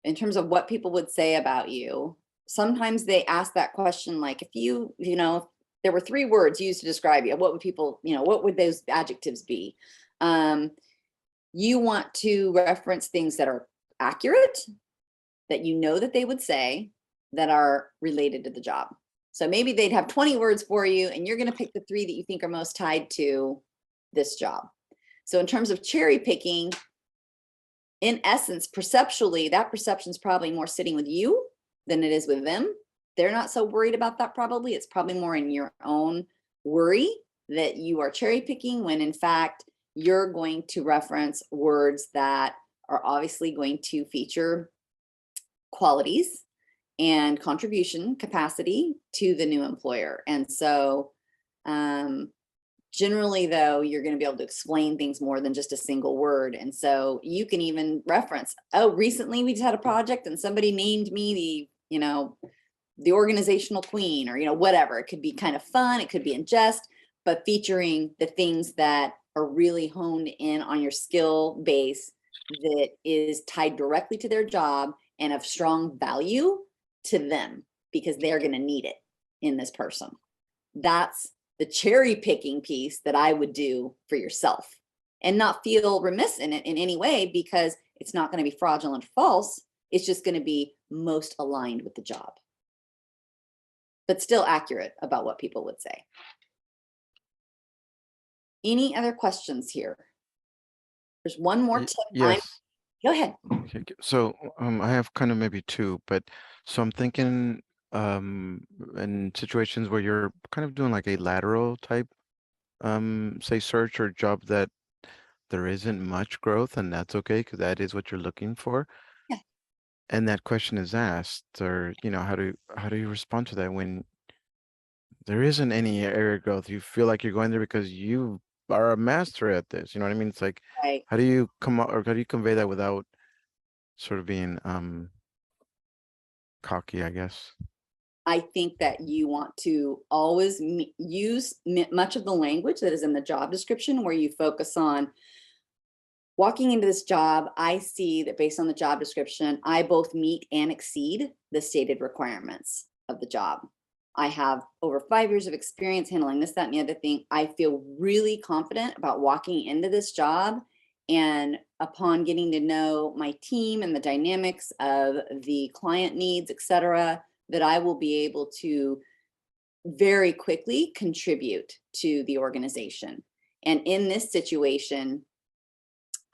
in terms of what people would say about you, sometimes they ask that question like, if if there were 3 words used to describe you, what would people, what would those adjectives be? You want to reference things that are accurate, that that they would say, that are related to the job. So maybe they'd have 20 words for you, and you're going to pick the 3 that you think are most tied to this job. So in terms of cherry picking, in essence, perceptually, that perception is probably more sitting with you than it is with them. They're not so worried about that probably. It's probably more in your own worry that you are cherry picking, when in fact, you're going to reference words that are obviously going to feature qualities and contribution capacity to the new employer. And so generally, though, you're going to be able to explain things more than just a single word. And so you can even reference, oh, recently we just had a project and somebody named me the organizational queen, or whatever. It could be kind of fun, it could be in jest, but featuring the things that are really honed in on your skill base that is tied directly to their job and of strong value to them, because they're going to need it in this person. That's the cherry picking piece that I would do for yourself, and not feel remiss in it in any way, because it's not going to be fraudulent or false. It's just going to be most aligned with the job, but still accurate about what people would say. Any other questions here? There's one more tip. Yes. Go ahead. Okay. So I have kind of maybe 2, but so I'm thinking in situations where you're kind of doing like a lateral type say search or job that there isn't much growth, and that's okay, because that is what you're looking for. Yeah. And that question is asked, or how do you respond to that when there isn't any area growth? You feel like you're going there because you are a master at this. You know what I mean? It's like, Right. how do you come up, or how do you convey that without sort of being cocky, I guess? I think that you want to always use much of the language that is in the job description, where you focus on walking into this job. I see that based on the job description, I both meet and exceed the stated requirements of the job. I have over 5 years of experience handling this, that, and the other thing. I feel really confident about walking into this job, and upon getting to know my team and the dynamics of the client needs, et cetera, that I will be able to very quickly contribute to the organization. And in this situation,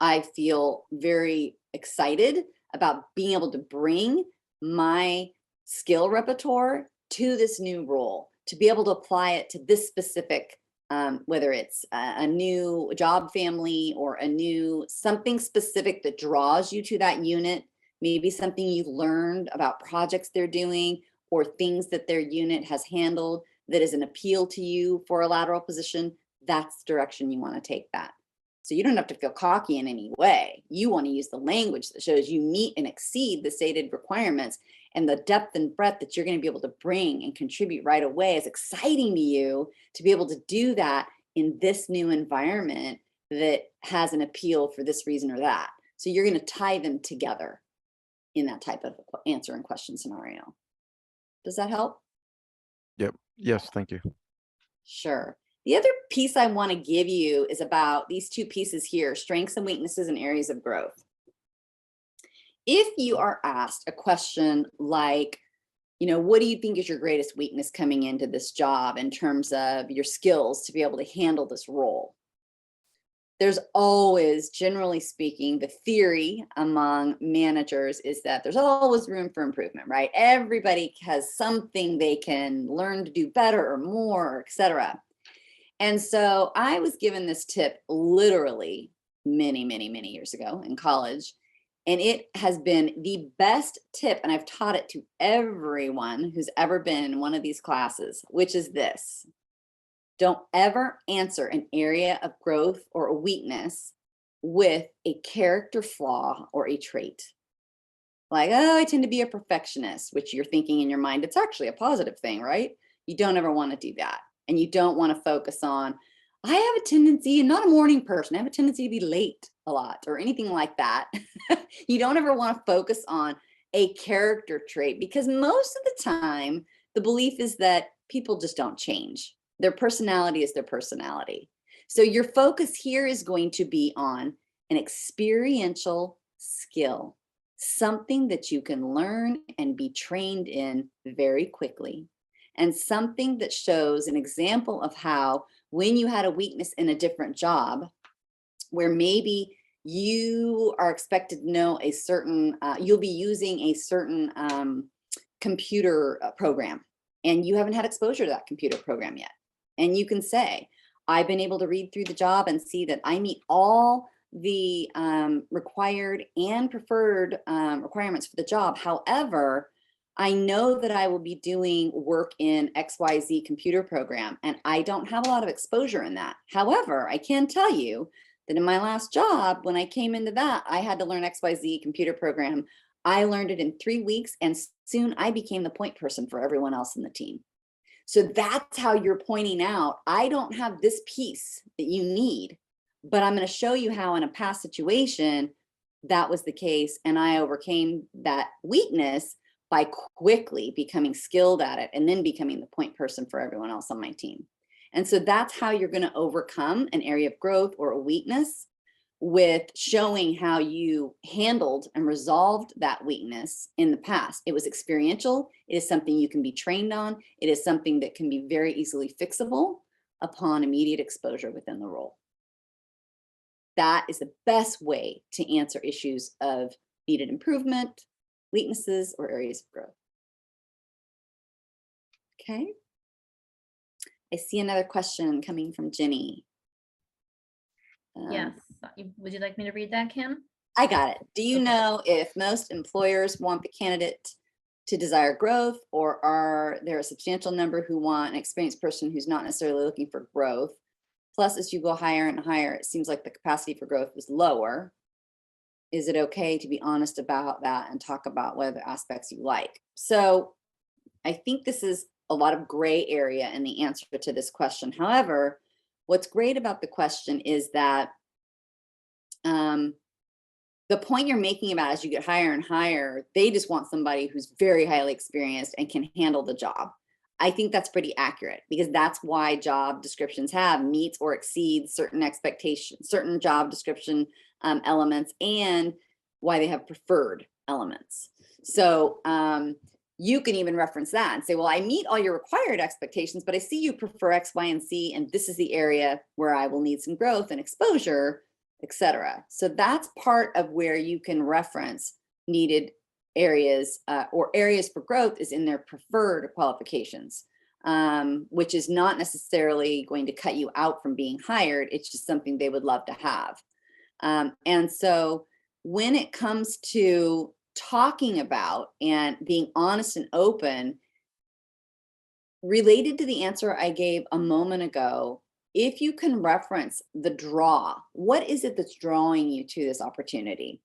I feel very excited about being able to bring my skill repertoire to this new role, to be able to apply it to this specific, whether it's a new job family or something specific that draws you to that unit, maybe something you've learned about projects they're doing or things that their unit has handled that is an appeal to you for a lateral position. That's the direction you want to take that. So you don't have to feel cocky in any way. You want to use the language that shows you meet and exceed the stated requirements, and the depth and breadth that you're going to be able to bring and contribute right away is exciting to you, to be able to do that in this new environment that has an appeal for this reason or that. So you're going to tie them together in that type of answer and question scenario. Does that help? Yep. Yes, thank you. Sure. The other piece I want to give you is about these 2 pieces here: strengths and weaknesses and areas of growth. If you are asked a question like, what do you think is your greatest weakness coming into this job in terms of your skills to be able to handle this role? there's always, generally speaking, the theory among managers is that there's always room for improvement, right? Everybody has something they can learn to do better or more, etc. And so I was given this tip literally many, many, many years ago in college. And it has been the best tip. And I've taught it to everyone who's ever been in one of these classes, which is this: don't ever answer an area of growth or a weakness with a character flaw or a trait. Like, oh, I tend to be a perfectionist, which you're thinking in your mind, it's actually a positive thing, right? You don't ever want to do that. And you don't want to focus on, I have a tendency, and not a morning person, I have a tendency to be late a lot or anything like that. You don't ever want to focus on a character trait, because most of the time, the belief is that people just don't change. Their personality is their personality. So your focus here is going to be on an experiential skill, something that you can learn and be trained in very quickly, and something that shows an example of how, when you had a weakness in a different job, where maybe you are expected to know a certain, you'll be using a certain computer program, and you haven't had exposure to that computer program yet. And you can say, I've been able to read through the job and see that I meet all the required and preferred requirements for the job. However, I know that I will be doing work in XYZ computer program, and I don't have a lot of exposure in that. However, I can tell you that in my last job, when I came into that, I had to learn XYZ computer program. I learned it in 3 weeks, and soon I became the point person for everyone else in the team. So that's how you're pointing out, I don't have this piece that you need, but I'm going to show you how in a past situation that was the case, and I overcame that weakness by quickly becoming skilled at it and then becoming the point person for everyone else on my team. And so that's how you're going to overcome an area of growth or a weakness, with showing how you handled and resolved that weakness in the past. It was experiential. It is something you can be trained on. It is something that can be very easily fixable upon immediate exposure within the role. That is the best way to answer issues of needed improvement, weaknesses, or areas of growth. Okay. I see another question coming from Jenny. Yes. Would you like me to read that, Kim? I got it. Do you Okay. know if most employers want the candidate to desire growth, or are there a substantial number who want an experienced person who's not necessarily looking for growth? Plus, as you go higher and higher, it seems like the capacity for growth is lower. Is it okay to be honest about that and talk about what other aspects you like? So I think this is a lot of gray area in the answer to this question. However, what's great about the question is that the point you're making about, as you get higher and higher, they just want somebody who's very highly experienced and can handle the job. I think that's pretty accurate, because that's why job descriptions have meets or exceeds certain expectations, certain job description elements, and why they have preferred elements. So you can even reference that and say, well, I meet all your required expectations, but I see you prefer X, Y, and Z, and this is the area where I will need some growth and exposure, etc. So that's part of where you can reference needed areas or areas for growth is in their preferred qualifications, which is not necessarily going to cut you out from being hired. It's just something they would love to have. And so when it comes to talking about and being honest and open, related to the answer I gave a moment ago, if you can reference the draw, what is it that's drawing you to this opportunity?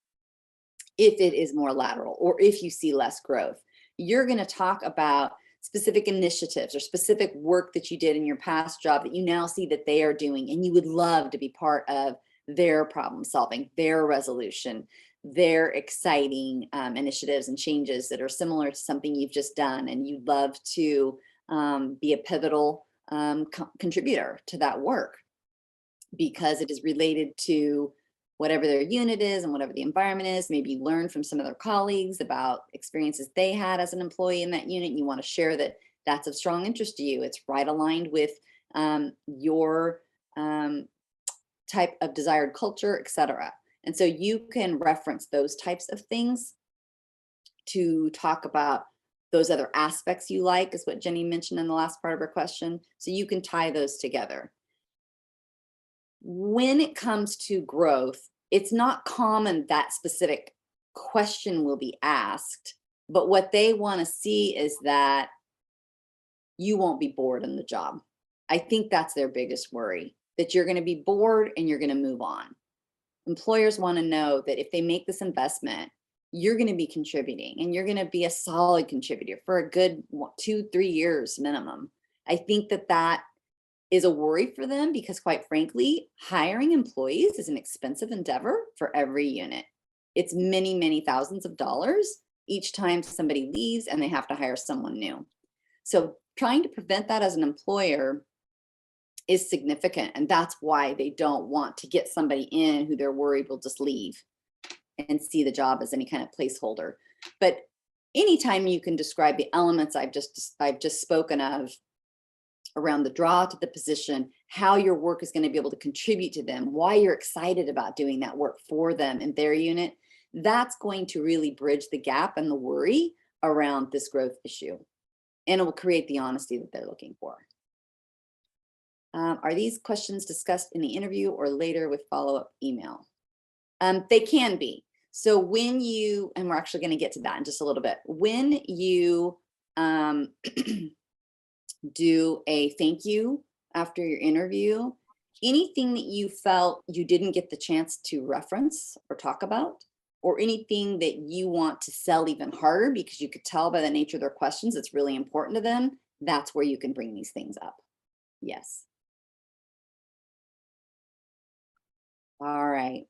If it is more lateral, or if you see less growth, you're going to talk about specific initiatives or specific work that you did in your past job that you now see that they are doing, and you would love to be part of their problem solving, their resolution, their exciting initiatives and changes that are similar to something you've just done, and you'd love to be a pivotal contributor to that work because it is related to whatever their unit is and whatever the environment is. Maybe you learn from some of their colleagues about experiences they had as an employee in that unit. And you want to share that that's of strong interest to you. It's right aligned with your type of desired culture, etc. And so you can reference those types of things to talk about those other aspects you like, is what Jenny mentioned in the last part of her question. So you can tie those together. When it comes to growth, it's not common that specific question will be asked, but what they want to see is that you won't be bored in the job. I think that's their biggest worry, that you're going to be bored and you're going to move on. Employers want to know that if they make this investment, you're going to be contributing and you're going to be a solid contributor for a good 2-3 years minimum. I think that that is a worry for them because, quite frankly, hiring employees is an expensive endeavor for every unit. It's many, many thousands of dollars each time somebody leaves and they have to hire someone new. So trying to prevent that as an employer is significant. And that's why they don't want to get somebody in who they're worried will just leave and see the job as any kind of placeholder. But anytime you can describe the elements I've just spoken of around the draw to the position, how your work is going to be able to contribute to them, why you're excited about doing that work for them in their unit, that's going to really bridge the gap and the worry around this growth issue. And it will create the honesty that they're looking for. Are these questions discussed in the interview or later with follow-up email? They can be. So when you, and we're actually going to get to that in just a little bit, when you do a thank you after your interview, anything that you felt you didn't get the chance to reference or talk about, or anything that you want to sell even harder because you could tell by the nature of their questions it's really important to them, that's where you can bring these things up. Yes. All right.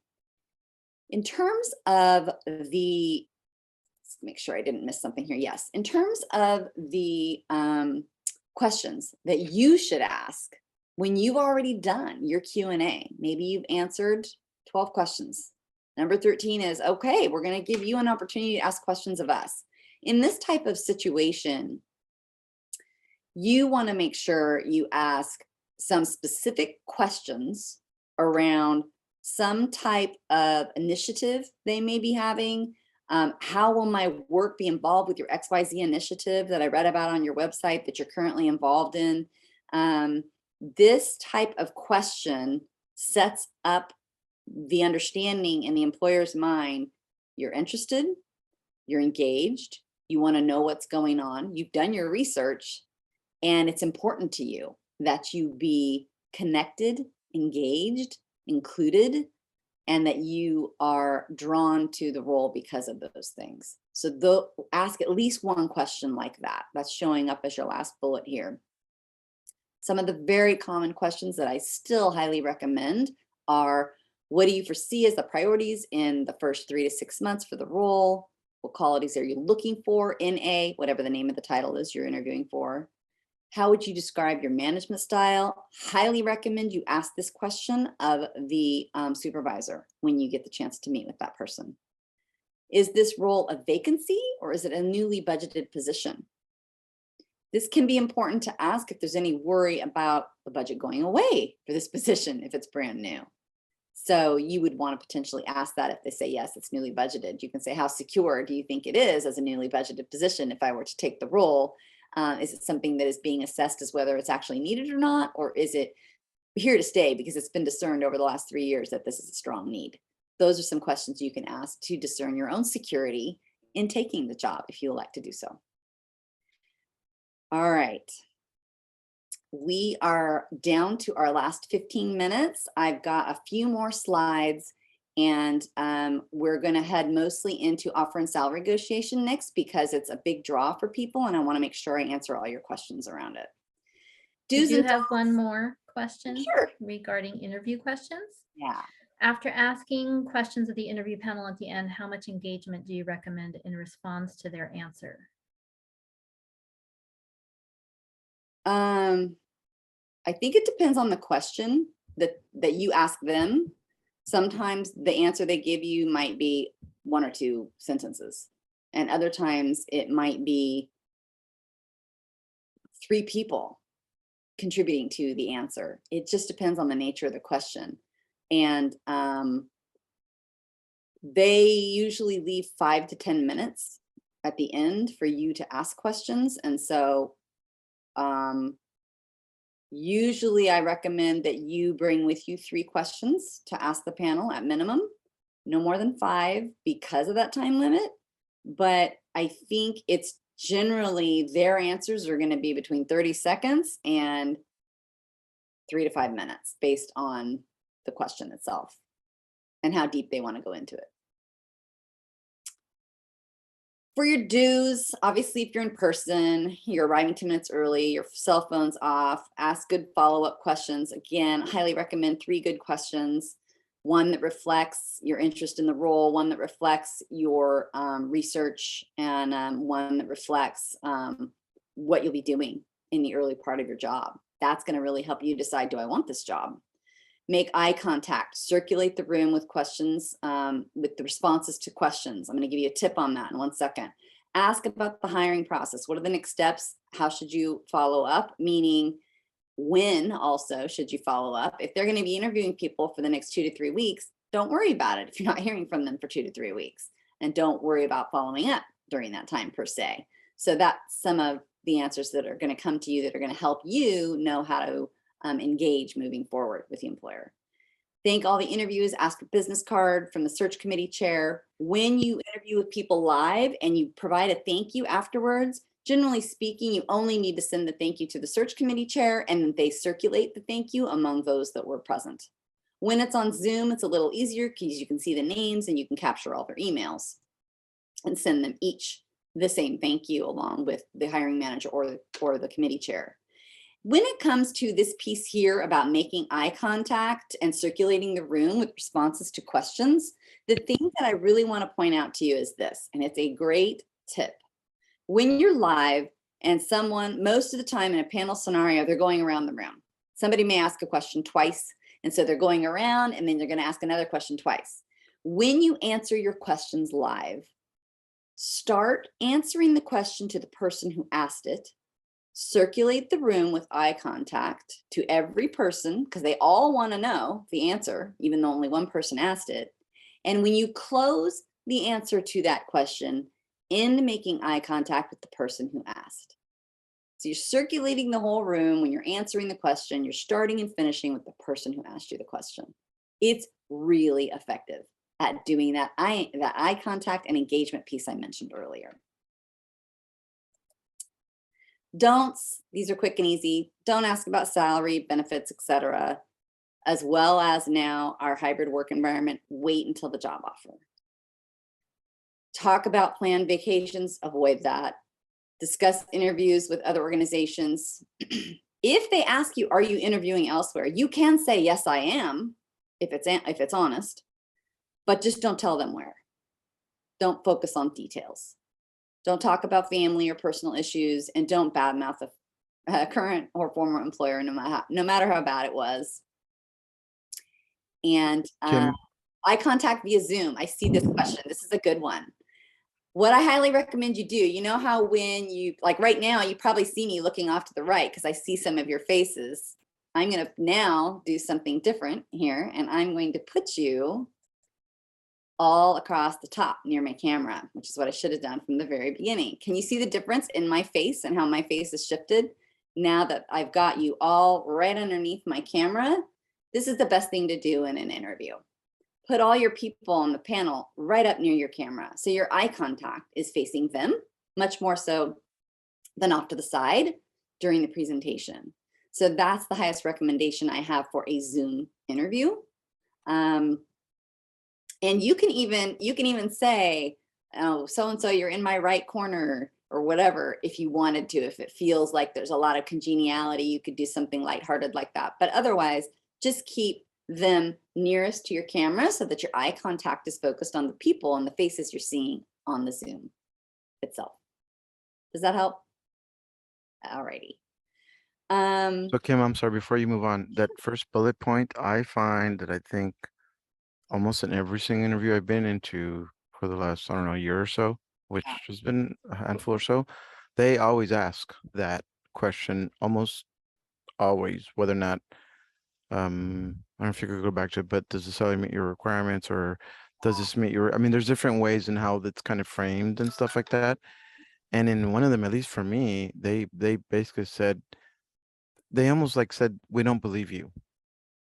In terms of the, let's make sure I didn't miss something here. Yes. In terms of the questions that you should ask when you've already done your Q&A, maybe you've answered 12 questions. Number 13 is, okay, we're going to give you an opportunity to ask questions of us. In this type of situation, you want to make sure you ask some specific questions around some type of initiative they may be having. How will my work be involved with your XYZ initiative that I read about on your website that you're currently involved in? This type of question sets up the understanding in the employer's mind, you're interested, you're engaged, you want to know what's going on, you've done your research, and it's important to you that you be connected, engaged, included, and that you are drawn to the role because of those things. So ask at least one question like that. That's showing up as your last bullet here. Some of the very common questions that I still highly recommend are, what do you foresee as the priorities in the first 3 to 6 months for the role? What qualities are you looking for in whatever the name of the title is you're interviewing for? How would you describe your management style? Highly recommend you ask this question of the supervisor when you get the chance to meet with that person. Is this role a vacancy or is it a newly budgeted position? This can be important to ask if there's any worry about the budget going away for this position if it's brand new. So you would want to potentially ask that if they say, yes, it's newly budgeted. You can say, how secure do you think it is as a newly budgeted position if I were to take the role? Is it something that is being assessed as whether it's actually needed or not? Or is it here to stay because it's been discerned over the last 3 years that this is a strong need? Those are some questions you can ask to discern your own security in taking the job if you elect to do so. All right. We are down to our last 15 minutes. I've got a few more slides and we're going to head mostly into offer and salary negotiation next because it's a big draw for people and I want to make sure I answer all your questions around it. Do you have one more question? Sure. Regarding interview questions? Yeah. After asking questions of the interview panel at the end, how much engagement do you recommend in response to their answer? I think it depends on the question that you ask them. Sometimes the answer they give you might be 1 or 2 sentences, and other times it might be 3 people contributing to the answer. It just depends on the nature of the question. And they usually leave 5 to 10 minutes at the end for you to ask questions. And so usually I recommend that you bring with you 3 questions to ask the panel at minimum, no more than 5 because of that time limit. But I think it's generally their answers are going to be between 30 seconds and 3 to 5 minutes based on the question itself and how deep they want to go into it. For your dues, obviously, if you're in person, you're arriving 2 minutes early, your cell phone's off, ask good follow-up questions. Again, highly recommend 3 good questions. One that reflects your interest in the role, one that reflects your research, and one that reflects what you'll be doing in the early part of your job. That's going to really help you decide, do I want this job? Make eye contact, circulate the room with questions, with the responses to questions. I'm going to give you a tip on that in 1 second. Ask about the hiring process. What are the next steps? How should you follow up? Meaning, when also should you follow up? If they're going to be interviewing people for the next 2 to 3 weeks, don't worry about it if you're not hearing from them for 2 to 3 weeks. And don't worry about following up during that time per se. So that's some of the answers that are going to come to you that are going to help you know how to engage moving forward with the employer. Thank all the interviews, ask a business card from the search committee chair. When you interview with people live and you provide a thank you afterwards, generally speaking, you only need to send the thank you to the search committee chair and they circulate the thank you among those that were present. When it's on Zoom, it's a little easier because you can see the names and you can capture all their emails and send them each the same thank you along with the hiring manager or the committee chair. When it comes to this piece here about making eye contact and circulating the room with responses to questions, the thing that I really want to point out to you is this, and it's a great tip. When you're live and someone, most of the time in a panel scenario, they're going around the room. Somebody may ask a question twice, and so they're going around and then they're going to ask another question twice. When you answer your questions live, start answering the question to the person who asked it. Circulate the room with eye contact to every person because they all want to know the answer, even though only one person asked it. And when you close the answer to that question, end making eye contact with the person who asked. So you're circulating the whole room when you're answering the question, you're starting and finishing with the person who asked you the question. It's really effective at doing that eye contact and engagement piece I mentioned earlier. Don'ts, these are quick and easy. Don't ask about salary, benefits, etc. As well as now our hybrid work environment, wait until the job offer. Talk about planned vacations, avoid that. Discuss interviews with other organizations. If they ask you, are you interviewing elsewhere? You can say, yes, I am, if it's honest, but just don't tell them where. Don't focus on details. Don't talk about family or personal issues, and don't badmouth a current or former employer, no matter how bad it was. And eye contact via Zoom. I see this question. This is a good one. What I highly recommend you do, you know how when you, like right now, you probably see me looking off to the right because I see some of your faces. I'm going to now do something different here, and I'm going to put you all across the top near my camera, which is what I should have done from the very beginning. Can you see the difference in my face and how my face is shifted? Now that I've got you all right underneath my camera, this is the best thing to do in an interview. Put all your people on the panel right up near your camera. So your eye contact is facing them, much more so than off to the side during the presentation. So that's the highest recommendation I have for a Zoom interview. And you can even say, oh, so-and-so, you're in my right corner or whatever, if you wanted to. If it feels like there's a lot of congeniality, you could do something lighthearted like that. But otherwise, just keep them nearest to your camera so that your eye contact is focused on the people and the faces you're seeing on the Zoom itself. Does that help? Alrighty. So Kim, I'm sorry, before you move on, that first bullet point, I find that I think almost in every single interview I've been into for the last, I don't know, year or so, which has been a handful or so, they always ask that question, almost always, whether or not, don't know if you could go back to it, but does the salary meet your requirements, or does this meet your, I mean, there's different ways in how that's kind of framed and stuff like that. And in one of them, at least for me, they basically said, they almost like said, we don't believe you,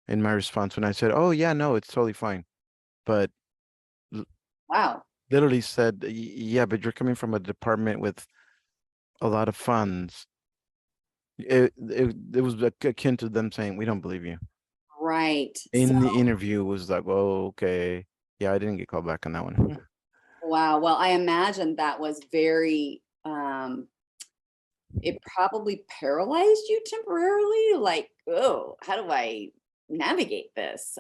in my response when I said, oh yeah, no, it's totally fine. But Wow. literally said, yeah, but you're coming from a department with a lot of funds. It was akin to them saying, we don't believe you. Right. In the interview was like, oh, okay. Yeah, I didn't get called back on that one. Wow. Well, I imagine that was very, it probably paralyzed you temporarily. Like, oh, how do I navigate this?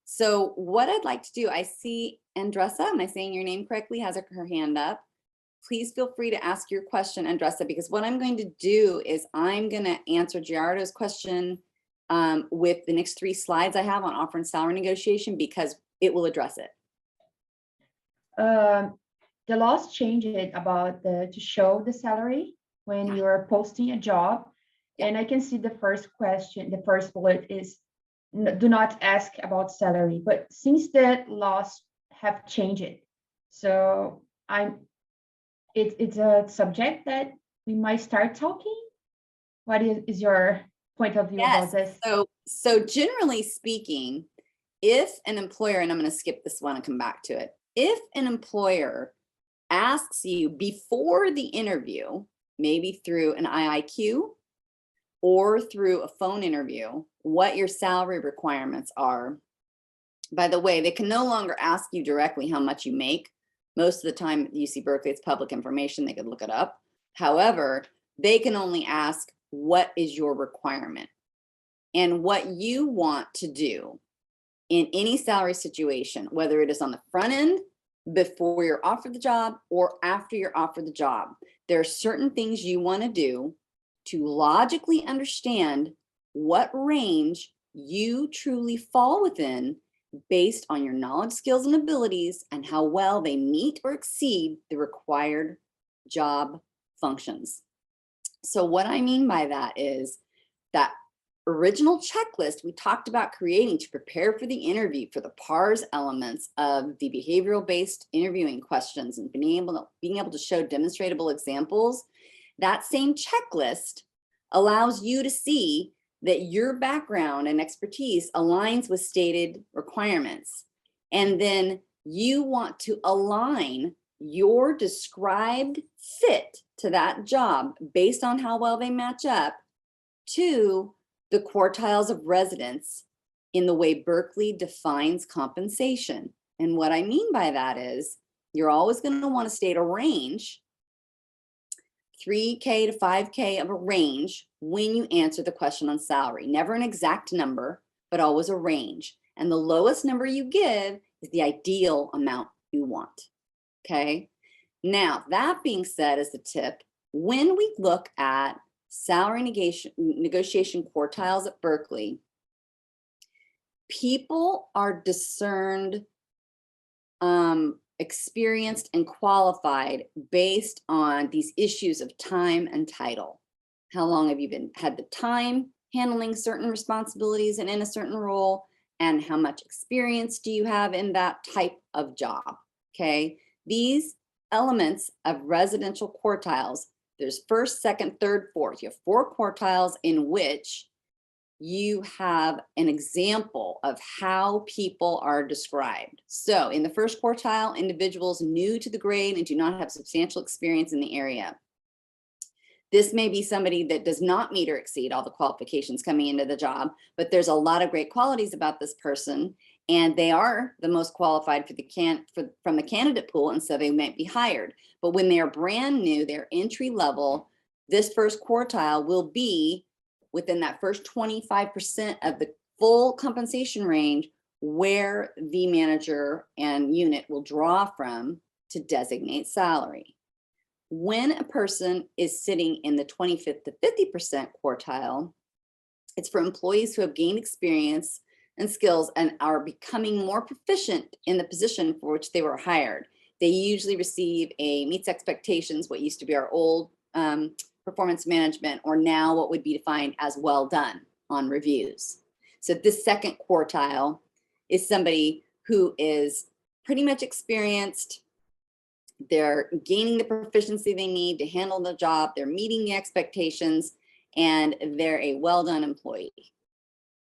So what I'd like to do, I see Andressa, am I saying your name correctly, has her hand up. Please feel free to ask your question, Andressa, because what I'm going to do is I'm going to answer Giardo's question with the next 3 slides I have on offer and salary negotiation, because it will address it. The laws changed it about to show the salary when you're posting a job. And I can see the first question, the first bullet is do not ask about salary. But since the laws have changed it, so it's a subject that we might start talking. What is your point of view about this? So generally speaking, if an employer, and I'm going to skip this one and come back to it, if an employer asks you before the interview, maybe through an IIQ or through a phone interview, what your salary requirements are. By the way, they can no longer ask you directly how much you make. Most of the time at UC Berkeley, it's public information. They could look it up. However, they can only ask, what is your requirement? And what you want to do in any salary situation, whether it is on the front end, before you're offered the job, or after you're offered the job, there are certain things you want to do to logically understand what range you truly fall within based on your knowledge, skills, and abilities, and how well they meet or exceed the required job functions. So what I mean by that is that original checklist we talked about creating to prepare for the interview, for the PARS elements of the behavioral-based interviewing questions and being able to show demonstratable examples. That same checklist allows you to see that your background and expertise aligns with stated requirements. And then you want to align your described fit to that job based on how well they match up to the quartiles of residence in the way Berkeley defines compensation. And what I mean by that is you're always going to want to state a range, 3K to 5K of a range when you answer the question on salary. Never an exact number, but always a range. And the lowest number you give is the ideal amount you want. Okay. Now, that being said, as the tip, when we look at salary negotiation quartiles at Berkeley, people are discerned, experienced, and qualified based on these issues of time and title. How long have you had the time handling certain responsibilities and in a certain role, and how much experience do you have in that type of job? Okay, these elements of residential quartiles, there's first, second, third, fourth. You have 4 quartiles in which you have an example of how people are described. So in the first quartile, individuals new to the grade and do not have substantial experience in the area. This may be somebody that does not meet or exceed all the qualifications coming into the job, but there's a lot of great qualities about this person, and they are the most qualified for from the candidate pool, and so they might be hired. But when they are brand new, they're entry level, this first quartile will be within that first 25% of the full compensation range where the manager and unit will draw from to designate salary. When a person is sitting in the 25th to 50% quartile, it's for employees who have gained experience and skills and are becoming more proficient in the position for which they were hired. They usually receive a meets expectations, what used to be our old performance management, or now what would be defined as well done on reviews. So this second quartile is somebody who is pretty much experienced. They're gaining the proficiency they need to handle the job. They're meeting the expectations, and they're a well-done employee.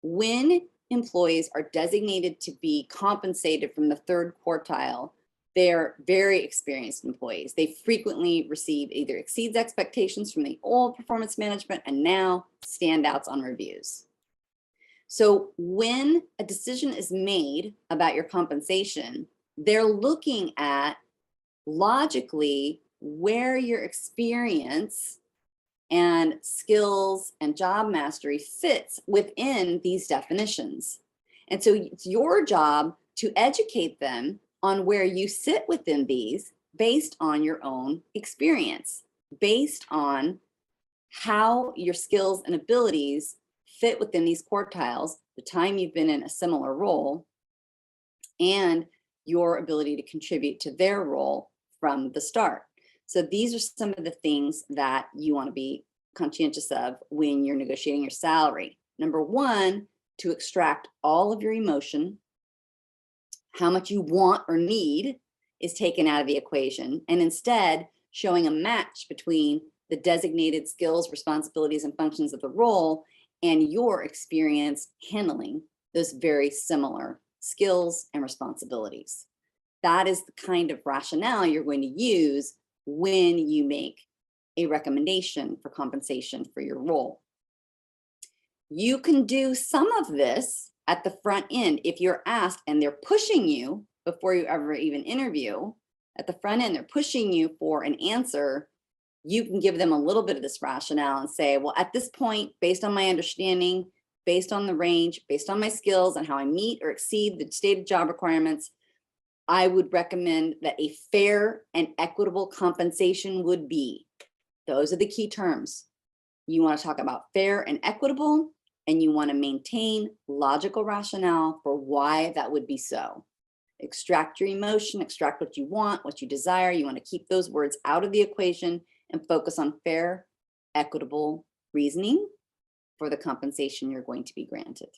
When employees are designated to be compensated from the third quartile, they're very experienced employees. They frequently receive either exceeds expectations from the old performance management and now standouts on reviews. So when a decision is made about your compensation, they're looking at logically where your experience and skills and job mastery fits within these definitions. And so it's your job to educate them on where you sit within these based on your own experience, based on how your skills and abilities fit within these quartiles, the time you've been in a similar role, and your ability to contribute to their role from the start. So these are some of the things that you want to be conscientious of when you're negotiating your salary. Number one, to extract all of your emotion. How much you want or need is taken out of the equation, and instead showing a match between the designated skills, responsibilities, and functions of the role and your experience handling those very similar skills and responsibilities. That is the kind of rationale you're going to use when you make a recommendation for compensation for your role. You can do some of this at the front end if you're asked and they're pushing you before you ever even interview. At the front end, they're pushing you for an answer. You can give them a little bit of this rationale and say, well, at this point, based on my understanding, based on the range, based on my skills and how I meet or exceed the stated job requirements, I would recommend that a fair and equitable compensation would be. Those are the key terms. You want to talk about fair and equitable, and you want to maintain logical rationale for why that would be so. Extract your emotion, extract what you want, what you desire. You want to keep those words out of the equation and focus on fair, equitable reasoning for the compensation you're going to be granted.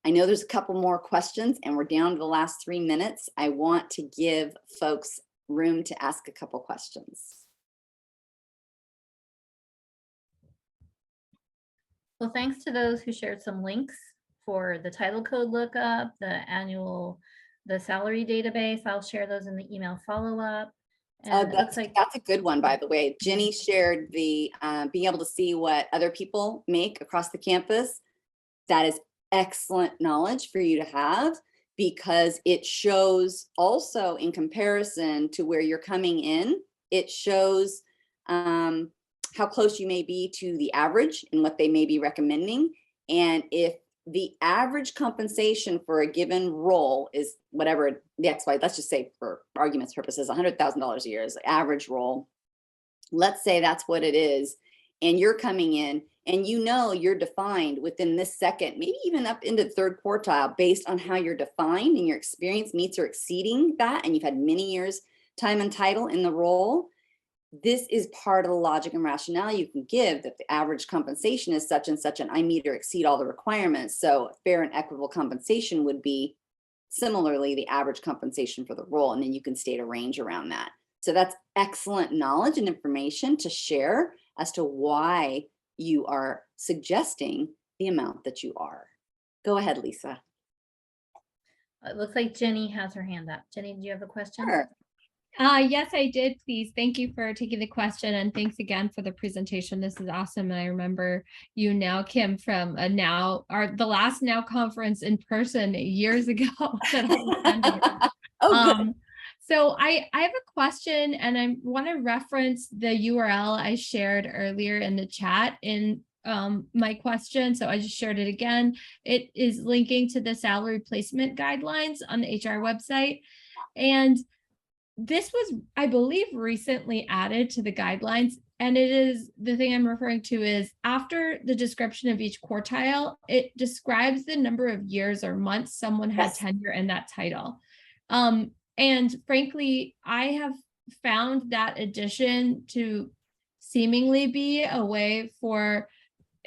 I know there's a couple more questions and we're down to the last 3 minutes. I want to give folks room to ask a couple questions. Well, thanks to those who shared some links for the title code lookup, the salary database. I'll share those in the email follow-up. And that's a good one, by the way. Jenny shared the being able to see what other people make across the campus. That is excellent knowledge for you to have, because it shows also in comparison to where you're coming in, it shows how close you may be to the average and what they may be recommending. And if the average compensation for a given role is whatever the XY, let's just say for arguments purposes, $100,000 a year is the average role. Let's say that's what it is. And you're coming in and you know you're defined within this second, maybe even up into the third quartile based on how you're defined and your experience meets or exceeding that. And you've had many years time and title in the role. This is part of the logic and rationale you can give that the average compensation is such and such, and I meet or exceed all the requirements. So fair and equitable compensation would be similarly the average compensation for the role. And then you can state a range around that. So that's excellent knowledge and information to share as to why you are suggesting the amount that you are. Go ahead, Lisa. it looks like Jenny has her hand up. Jenny, do you have a question? Sure. Yes, I did, please. Thank you for taking the question, and thanks again for the presentation. This is awesome. And I remember you now, Kim, from the last Now conference in person years ago. Oh, So I have a question, and I want to reference the URL I shared earlier in the chat in my question. So I just shared it again. It is linking to the salary placement guidelines on the HR website. And this was, I believe, recently added to the guidelines. And it is, the thing I'm referring to is after the description of each quartile, it describes the number of years or months someone had tenure in that title. And frankly, I have found that addition to seemingly be a way for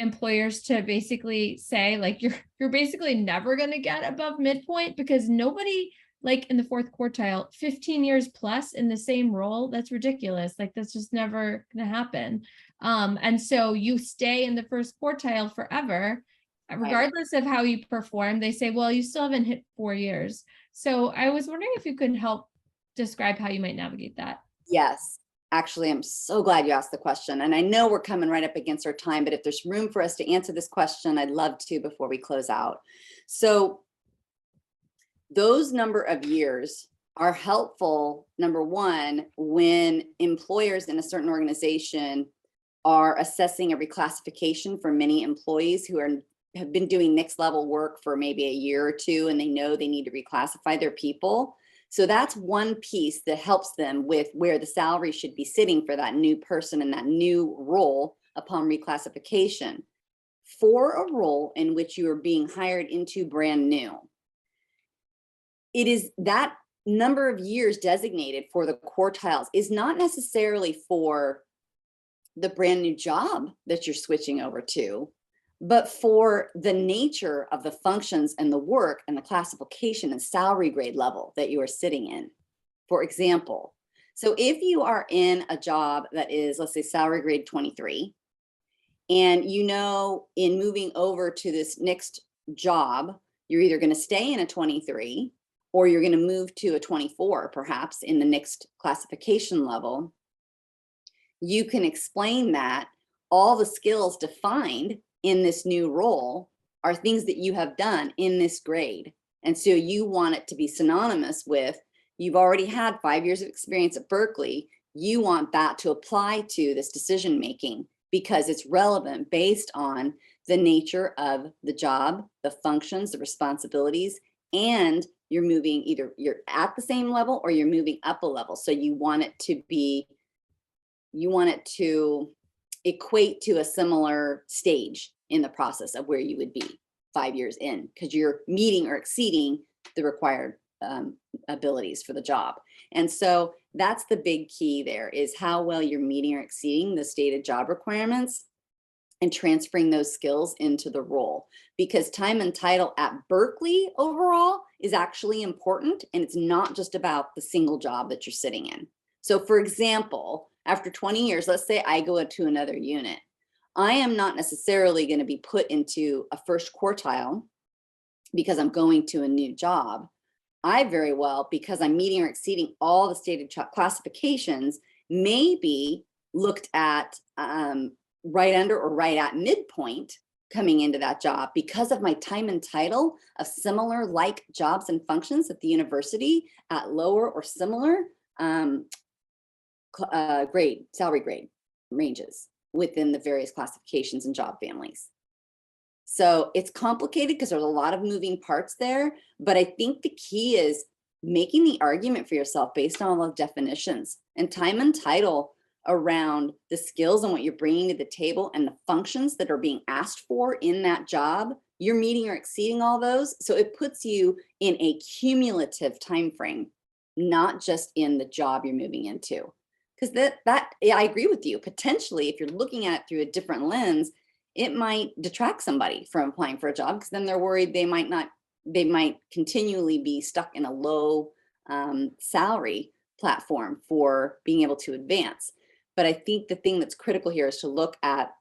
employers to basically say like you're basically never going to get above midpoint, because nobody, like in the fourth quartile, 15 years plus in the same role, that's ridiculous. Like that's just never going to happen. And so you stay in the first quartile forever, regardless of how you perform. They say, well, you still haven't hit 4 years. So I was wondering if you could help describe how you might navigate that. Yes, actually, I'm so glad you asked the question. And I know we're coming right up against our time, but if there's room for us to answer this question, I'd love to before we close out. So those number of years are helpful, number one, when employers in a certain organization are assessing a reclassification for many employees who have been doing next level work for maybe a year or two, and they know they need to reclassify their people. So that's one piece that helps them with where the salary should be sitting for that new person in that new role upon reclassification. For a role in which you are being hired into brand new, it is that number of years designated for the quartiles is not necessarily for the brand new job that you're switching over to, but for the nature of the functions and the work and the classification and salary grade level that you are sitting in. For example, so if you are in a job that is, let's say, salary grade 23, and you know in moving over to this next job, you're either going to stay in a 23 or you're going to move to a 24, perhaps in the next classification level, you can explain that all the skills defined in this new role are things that you have done in this grade. And so you want it to be synonymous with, you've already had 5 years of experience at Berkeley. You want that to apply to this decision making because it's relevant based on the nature of the job, the functions, the responsibilities, and you're moving, either you're at the same level or you're moving up a level. So you want it to be, you want it to equate to a similar stage in the process of where you would be 5 years in, because you're meeting or exceeding the required abilities for the job. And so that's the big key there, is how well you're meeting or exceeding the stated job requirements and transferring those skills into the role. Because time and title at Berkeley overall is actually important, and it's not just about the single job that you're sitting in. So for example, after 20 years, let's say I go to another unit. I am not necessarily going to be put into a first quartile because I'm going to a new job. I very well, because I'm meeting or exceeding all the stated classifications, may be looked at right under or right at midpoint coming into that job because of my time and title of similar like jobs and functions at the university at lower or similar salary grade ranges within the various classifications and job families. So it's complicated because there's a lot of moving parts there, but I think the key is making the argument for yourself based on all the definitions and time and title around the skills and what you're bringing to the table and the functions that are being asked for in that job. You're meeting or exceeding all those. So it puts you in a cumulative time frame, not just in the job you're moving into. Because yeah, I agree with you. Potentially, if you're looking at it through a different lens, it might detract somebody from applying for a job, because then they're worried they might continually be stuck in a low salary platform for being able to advance. But I think the thing that's critical here is to look at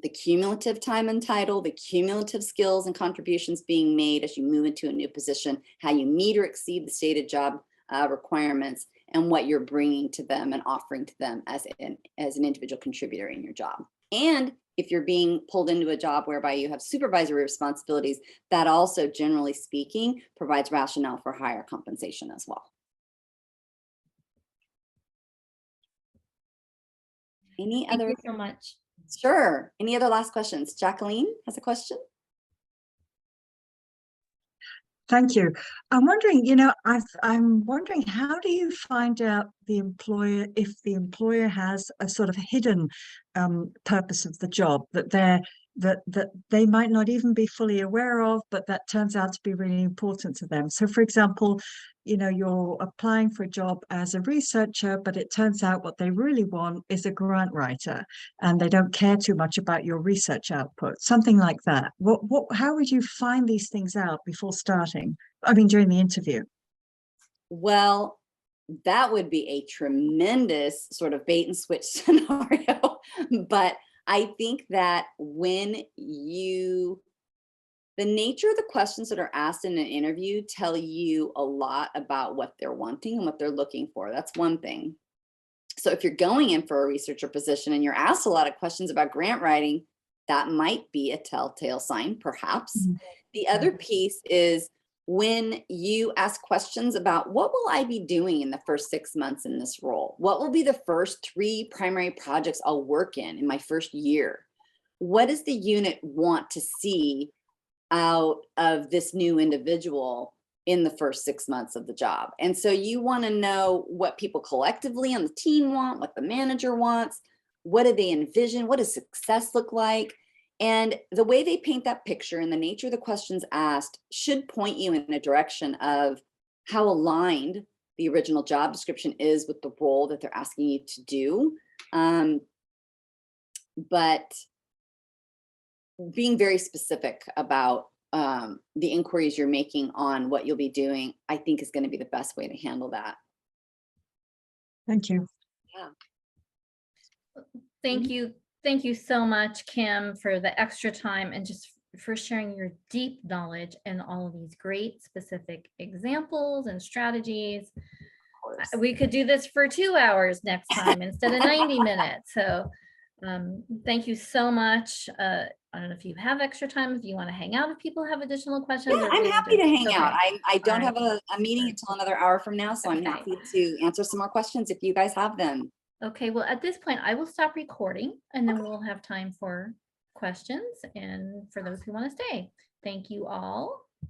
the cumulative time and title, the cumulative skills and contributions being made as you move into a new position, how you meet or exceed the stated job requirements, and what you're bringing to them and offering to them as an individual contributor in your job. And if you're being pulled into a job whereby you have supervisory responsibilities, that also, generally speaking, provides rationale for higher compensation as well. Any other? Thank you so much. Sure. Any other last questions? Jacqueline has a question. Thank you. I'm wondering, I'm wondering, how do you find out the employer, if the employer has a sort of hidden purpose of the job, that they're that they might not even be fully aware of, but that turns out to be really important to them. So for example, you know, you're applying for a job as a researcher, but it turns out what they really want is a grant writer, and they don't care too much about your research output, something like that. How would you find these things out before starting? I mean, during the interview? Well, that would be a tremendous sort of bait and switch scenario. But I think that the nature of the questions that are asked in an interview tell you a lot about what they're wanting and what they're looking for. That's one thing. So if you're going in for a researcher position and you're asked a lot of questions about grant writing, that might be a telltale sign, perhaps. The other piece is when you ask questions about what will I be doing in the first 6 months in this role? What will be the first 3 primary projects I'll work in my first year? What does the unit want to see out of this new individual in the first 6 months of the job? And so you want to know what people collectively on the team want, what the manager wants, what do they envision, what does success look like? And the way they paint that picture and the nature of the questions asked should point you in a direction of how aligned the original job description is with the role that they're asking you to do. But being very specific about the inquiries you're making on what you'll be doing, I think is going to be the best way to handle that. Thank you. Yeah. Thank you. Thank you so much, Kim, for the extra time and just for sharing your deep knowledge and all of these great specific examples and strategies. We could do this for 2 hours next time instead of 90 minutes. So thank you so much. I don't know if you have extra time, if you want to hang out, if people have additional questions. Yeah, or I'm we happy to hang okay. out. I don't All have a meeting until another hour from now, so I'm Okay. happy to answer some more questions if you guys have them. Okay, well, at this point, I will stop recording and then we'll have time for questions and for those who want to stay. Thank you all.